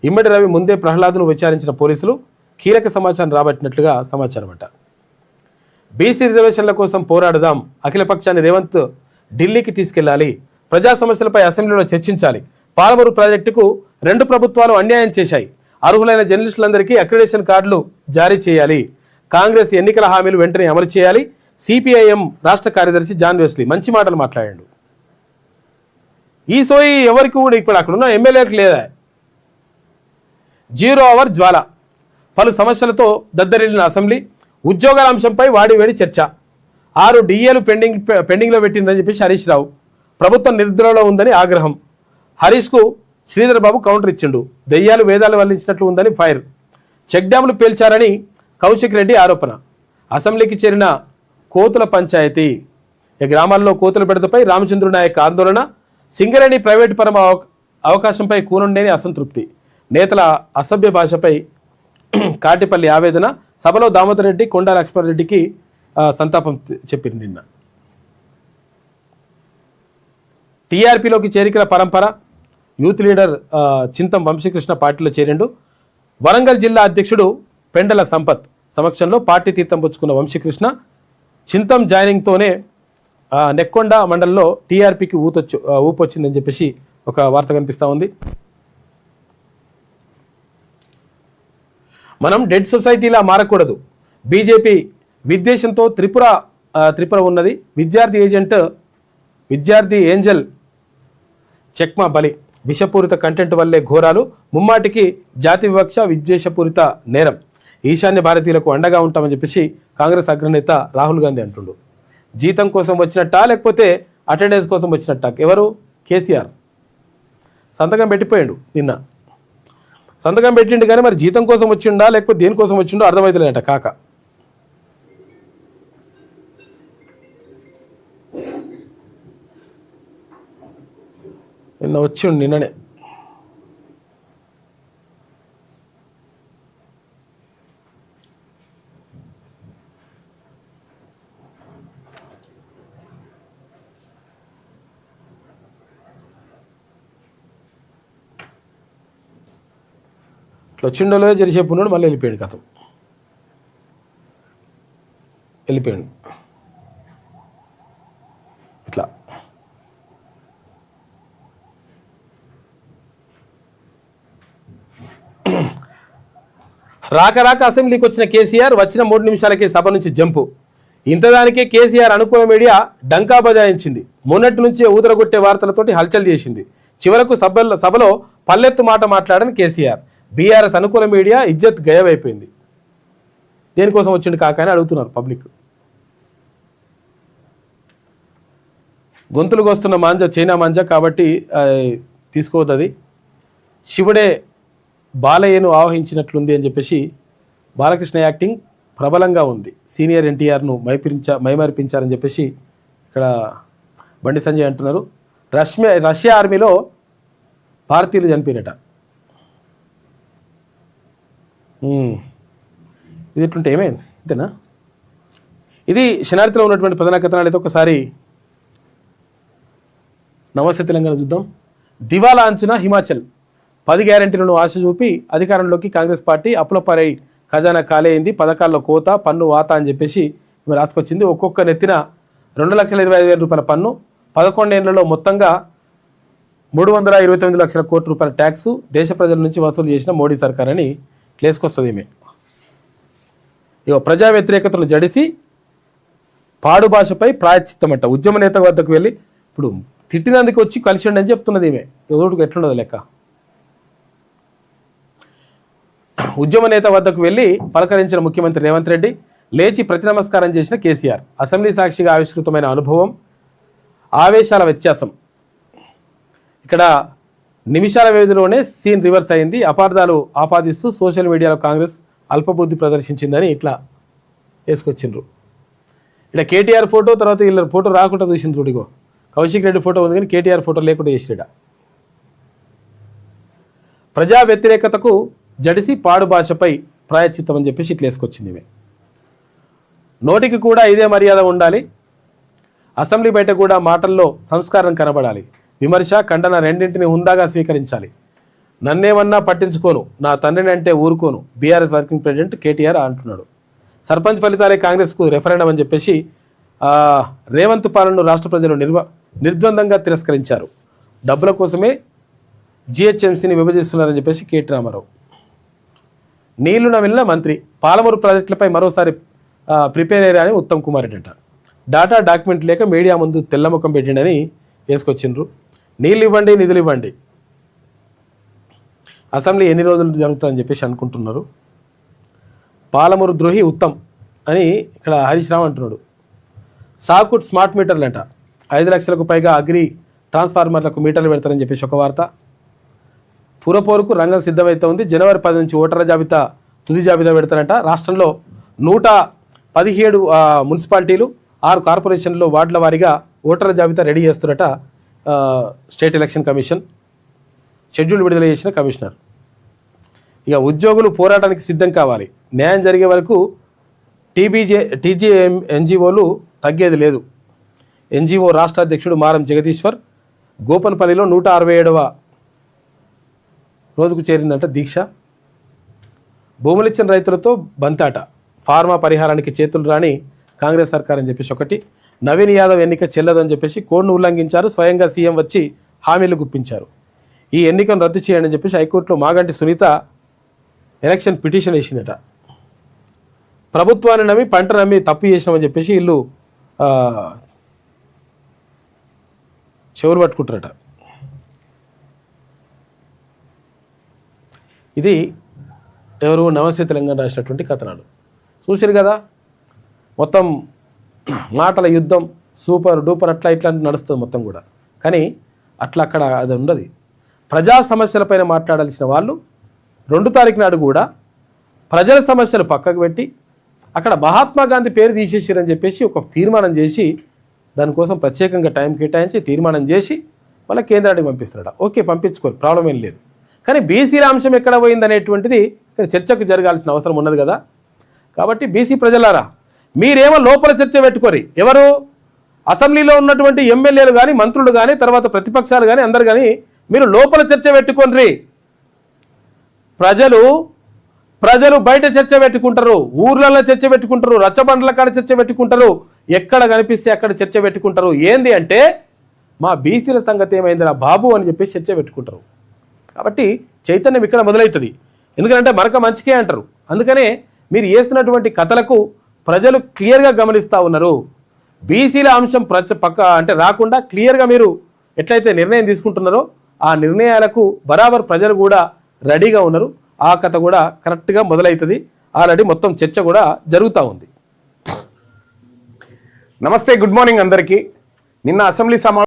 ఇమ్మడి రవి ముందే ప్రహ్లాద్ను విచారించిన పోలీసులు కీలక సమాచారం రాబట్టినట్లుగా సమాచారం అంట. బీసీ రిజర్వేషన్ల కోసం పోరాడదాం. అఖిలపక్షాన్ని రేవంత్ ఢిల్లీకి తీసుకెళ్లాలి. ప్రజా సమస్యలపై అసెంబ్లీలో చర్చించాలి. పాలమూరు ప్రాజెక్టుకు 2 ప్రభుత్వాలు అన్యాయం చేశాయి. అర్హులైన జర్నలిస్టులందరికీ అక్రిడేషన్ కార్డులు జారీ చేయాలి. కాంగ్రెస్ ఎన్నికల హామీలు వెంటనే అమలు చేయాలి. సిపిఐఎం రాష్ట్ర కార్యదర్శి జాన్ వెస్లీ మంచి మాటలు మాట్లాడాడు. ఈ సోయి ఎవరికి కూడా ఇప్పుడు అక్కడ ఉన్న ఎమ్మెల్యేలకు లేదా. 0 అవర్ జ్వాల. పలు సమస్యలతో దద్దరిల్లిన అసెంబ్లీ. ఉద్యోగాల అంశంపై వాడివేడి చర్చ. 6 డిఏలు పెండింగ్లో పెట్టిందని చెప్పేసి హరీష్ రావు. ప్రభుత్వం నిద్రలో ఉందని ఆగ్రహం. హరీష్కు శ్రీధర్ బాబు కౌంటర్ ఇచ్చిండు. దెయ్యాలు వేదాలు వల్లించినట్లు ఉందని ఫైర్. చెక్ డ్యాములు పేల్చారని కౌశిక్ రెడ్డి ఆరోపణ. అసెంబ్లీకి చేరిన కోతుల పంచాయతీ. ఈ గ్రామాల్లో కోతుల బెడదపై రామచంద్ర నాయక్ ఆందోళన. సింగరేణి ప్రైవేటు పరమ అవకాశంపై కూనుండేని అసంతృప్తి. నేతల అసభ్య భాషపై కాటిపల్లి ఆవేదన. సభలో దామోదర్ రెడ్డి, కొండా లక్ష్మారెడ్డికి సంతాపం చెప్పింది. నిన్న టీఆర్పీలోకి చేరికల పరంపర. యూత్ లీడర్ చింతం వంశీకృష్ణ పార్టీలో చేరిండు. వరంగల్ జిల్లా అధ్యక్షుడు పెండల సంపత్ సమక్షంలో పార్టీ తీర్థం పుచ్చుకున్న వంశీకృష్ణ చింతం జాయినింగ్తోనే నెక్కొండ మండలంలో టీఆర్పీకి ఊపొచ్చిందని చెప్పేసి ఒక వార్త కనిపిస్తూ ఉంది. మనం డెడ్ సొసైటీలా మారకూడదు. బీజేపీ విద్వేషంతో త్రిపుర ఉన్నది. విద్యార్థి ఏంజల్ చెక్మా బలి. విషపూరిత కంటెంట్ వల్లే ఘోరాలు. ముమ్మాటికి జాతి వివక్ష, విద్వేషపూరిత నేరం. ఈశాన్య భారతీయులకు అండగా ఉంటామని చెప్పేసి కాంగ్రెస్ అగ్రనేత రాహుల్ గాంధీ అంటుండు. జీతం కోసం వచ్చినట్టా లేకపోతే అటెండెన్స్ కోసం వచ్చినట్టా? ఎవరు? కేసీఆర్ సంతకం పెట్టిపోయాడు. నిన్న సంతకం పెట్టిండు కానీ మరి జీతం కోసం వచ్చిండా లేకపోతే దేనికోసం వచ్చిండో అర్థమవుతలేదట. కాక నిన్న వచ్చిండు. నిన్ననే వచ్చిండోలో జరిసేపు ఉన్నాడు. మళ్ళీ వెళ్ళిపోయాడు. కథం వెళ్ళిపోయాడు. ఇట్లా రాక అసెంబ్లీకి వచ్చిన కేసీఆర్ వచ్చిన 3 నిమిషాలకే సభ నుంచి జంపు. ఇంతదానికే కేసీఆర్ అనుకూల మీడియా డంకా బజాయించింది. మొన్నటి నుంచే ఊదరగొట్టే వార్తలతోటి హల్చల్ చేసింది. చివరకు సభలో పల్లెత్తు మాట మాట్లాడని కేసీఆర్. బీఆర్ఎస్ అనుకూల మీడియా ఇజ్జత్ గయమైపోయింది. దేనికోసం వచ్చింది కాకని అడుగుతున్నారు పబ్లిక్. గొంతులు కోస్తున్న మాంజ చైనా మాంజ కాబట్టి తీసుకోవద్దు. అది శివుడే బాలయ్యను ఆవహించినట్లుంది అని చెప్పేసి బాలకృష్ణ యాక్టింగ్ ప్రబలంగా ఉంది. సీనియర్ ఎన్టీఆర్ను మైమరిపించారని చెప్పేసి ఇక్కడ బండి సంజయ్ అంటున్నారు. రష్యా ఆర్మీలో భారతీయులు చనిపోయినట. ఇది ఎట్లుంటే ఏమైంది ఇంతేనా? ఇది శనార్థిలో ఉన్నటువంటి ప్రధాన కథనాలు. అయితే ఒకసారి నమస్తే తెలంగాణ చూద్దాం. దివాలా అంచున హిమాచల్ 10 గ్యారెంటీలను ఆశ చూపి అధికారంలోకి కాంగ్రెస్ పార్టీ అప్పులపారై ఖజానా ఖాళీ, పథకాల్లో కోత, పన్ను వాత అని చెప్పేసి రాసుకొచ్చింది. ఒక్కొక్క నెత్తిన 2,25,000 రూపాయల పన్ను, 11 ఏళ్లలో మొత్తంగా 329 లక్షల కోట్ల రూపాయల ట్యాక్స్ దేశ ప్రజల నుంచి వసూలు చేసిన మోడీ సర్కార్ అని లేసుకొస్తుంది. ఈమె ఇక ప్రజా వ్యతిరేకతను జడిసి పాడు భాషపై ప్రాయశ్చిత్తమంట. ఉద్యమ నేత వద్దకు వెళ్ళి ఇప్పుడు తిట్టినందుకు వచ్చి కలిసి అని చెప్తున్నది ఈమె. ఎవరికి ఎట్లున్నది లెక్క. ఉద్యమ నేత వద్దకు వెళ్ళి పలకరించిన ముఖ్యమంత్రి రేవంత్ రెడ్డి, లేచి ప్రతి నమస్కారం చేసిన కేసీఆర్. అసెంబ్లీ సాక్షిగా ఆవిష్కృతమైన అనుభవం, ఆవేశాల వ్యత్యాసం. ఇక్కడ నిమిషాల వ్యవధిలోనే సీన్ రివర్స్ అయింది. అపార్థాలు ఆపాదిస్తూ సోషల్ మీడియాలో కాంగ్రెస్ అల్పబుద్ధి ప్రదర్శించిందని ఇట్లా వేసుకొచ్చిండ్రు. ఇక్కడ కేటీఆర్ ఫోటో, తర్వాత వీళ్ళ ఫోటో రాకుండా చూసింది చూడిగో. కౌశిక్ రెడ్డి ఫోటో ఉంది కానీ కేటీఆర్ ఫోటో లేకుండా చేసినట. ప్రజా వ్యతిరేకతకు జడిసి పాడు భాషపై ప్రాయశ్చిత్తం అని చెప్పేసి ఇట్లా వేసుకొచ్చింది ఈమె. నోటికి కూడా ఇదే మర్యాద ఉండాలి. అసెంబ్లీ బయట కూడా మాటల్లో సంస్కారం కనబడాలి. విమర్శ, ఖండన రెండింటిని హుందాగా స్వీకరించాలి. నన్నేమన్నా పట్టించుకోను, నా తండ్రిని అంటే ఊరుకోను, బీఆర్ఎస్ వర్కింగ్ ప్రెసిడెంట్ కేటీఆర్ అంటున్నాడు. సర్పంచ్ ఫలితాలే కాంగ్రెస్కు రెఫరెండం అని చెప్పేసి రేవంత్ పాలనను రాష్ట్ర ప్రజలు నిర్ద్వందంగా తిరస్కరించారు. డబ్బుల కోసమే జిహెచ్ఎంసీని విభజిస్తున్నారని చెప్పేసి కేటీ రామారావు. నీళ్లు నమిలిన మంత్రి, పాలమూరు ప్రాజెక్టులపై మరోసారి ప్రిపేర్ అయ్యారని ఉత్తమ్ కుమార్ రెడ్డి అంట. డాటా డాక్యుమెంట్ లేక మీడియా ముందు తెల్లముఖం పెట్టిండని వేసుకొచ్చిండ్రు. నీళ్ళు ఇవ్వండి, నిధులు ఇవ్వండి, అసెంబ్లీ ఎన్ని రోజులు జరుగుతుందని చెప్పేసి అనుకుంటున్నారు. పాలమూరు ద్రోహి ఉత్తమ్ అని ఇక్కడ హరీష్ రావు అంటున్నాడు. సాకుట్ స్మార్ట్ మీటర్లు అంట. 5 లక్షలకు పైగా అగ్రి ట్రాన్స్ఫార్మర్లకు మీటర్లు పెడతారని చెప్పేసి ఒక వార్త. పురపోరుకు రంగం సిద్ధమైతే ఉంది. జనవరి 10 నుంచి ఓటర్ల జాబితా తుది జాబితా పెడతారంట. రాష్ట్రంలో 117 మున్సిపాలిటీలు, 6 కార్పొరేషన్లు వార్డుల వారీగా ఓటర్ల జాబితా రెడీ చేస్తున్నట స్టేట్ ఎలక్షన్ కమిషన్. షెడ్యూల్ విడుదల చేసిన కమిషనర్. ఇక ఉద్యోగులు పోరాటానికి సిద్ధం కావాలి. న్యాయం జరిగే వరకు ఎన్జిఓలు తగ్గేది లేదు. ఎన్జిఓ రాష్ట్ర అధ్యక్షుడు మారం జగదీశ్వర్. గోపన్పల్లిలో 167వ రోజుకు చేరిందంట దీక్ష. భూములిచ్చిన రైతులతో బంతాట. ఫార్మా పరిహారానికి చేతులు రాని కాంగ్రెస్ సర్కార్ అని చెప్పేసి ఒకటి. నవీన్ యాదవ్ ఎన్నిక చెల్లదని చెప్పేసి కోడ్ను ఉల్లంఘించారు. స్వయంగా సీఎం వచ్చి హామీలు గుప్పించారు. ఈ ఎన్నికను రద్దు చేయండి అని చెప్పేసి హైకోర్టులో మాగంటి సునీత ఎలక్షన్ పిటిషన్ వేసిందట. ప్రభుత్వాన్ని నమ్మి పంట నమ్మి తప్పు చేసినామని చెప్పేసి వీళ్ళు చెవులు పట్టుకుంటారట. ఇది ఎవరు నమస్తే తెలంగాణ రాసినటువంటి కథనాలు. చూసారు కదా, మొత్తం మాటల యుద్ధం సూపర్ డూపర్ అట్లా ఇట్లా నడుస్తుంది మొత్తం కూడా. కానీ అట్లా అక్కడ అది ఉండదు. ప్రజా సమస్యలపైన మాట్లాడాల్సిన వాళ్ళు 2 తారీఖు నాడు కూడా ప్రజల సమస్యలు పక్కకు పెట్టి అక్కడ మహాత్మా గాంధీ పేరు తీసేసారని చెప్పేసి ఒక తీర్మానం చేసి దానికోసం ప్రత్యేకంగా టైం కేటాయించి తీర్మానం చేసి వాళ్ళ కేంద్రానికి పంపిస్తున్నాడు. ఓకే, పంపించుకోరు, ప్రాబ్లం ఏం లేదు. కానీ బీసీల అంశం ఎక్కడ పోయిందనేటువంటిది ఇక్కడ చర్చకు జరగాల్సిన అవసరం ఉన్నది కదా. కాబట్టి బీసీ ప్రజలారా, మీరేమో లోపల చర్చ పెట్టుకోరి. ఎవరు అసెంబ్లీలో ఉన్నటువంటి ఎమ్మెల్యేలు కానీ, మంత్రులు కానీ, తర్వాత ప్రతిపక్షాలు కానీ, అందరు కానీ మీరు లోపల చర్చ పెట్టుకోండి. ప్రజలు బయట చర్చ పెట్టుకుంటారు, ఊర్లలో చర్చ పెట్టుకుంటారు, రచ్చబండ్ల కాడ చర్చ పెట్టుకుంటారు, ఎక్కడ కనిపిస్తే అక్కడ చర్చ పెట్టుకుంటారు. ఏంది అంటే మా బీసీల సంగతి ఏమైందిరా బాబు అని చెప్పేసి చర్చ పెట్టుకుంటారు. కాబట్టి చైతన్యం ఇక్కడ మొదలవుతుంది. ఎందుకంటే మరొక మంచికే అంటారు. అందుకనే మీరు వేస్తున్నటువంటి కథలకు ప్రజలు క్లియర్గా గమనిస్తూ ఉన్నారు. బీసీల అంశం అంటే రాకుండా క్లియర్గా మీరు ఎట్లయితే నిర్ణయం తీసుకుంటున్నారో ఆ నిర్ణయాలకు బరాబర్ ప్రజలు కూడా రెడీగా ఉన్నారు. ఆ కథ కూడా కరెక్ట్గా మొదలవుతుంది. ఆల్రెడీ మొత్తం చర్చ కూడా జరుగుతూ ఉంది. నమస్తే, గుడ్ మార్నింగ్ అందరికీ. నిన్న అసెంబ్లీ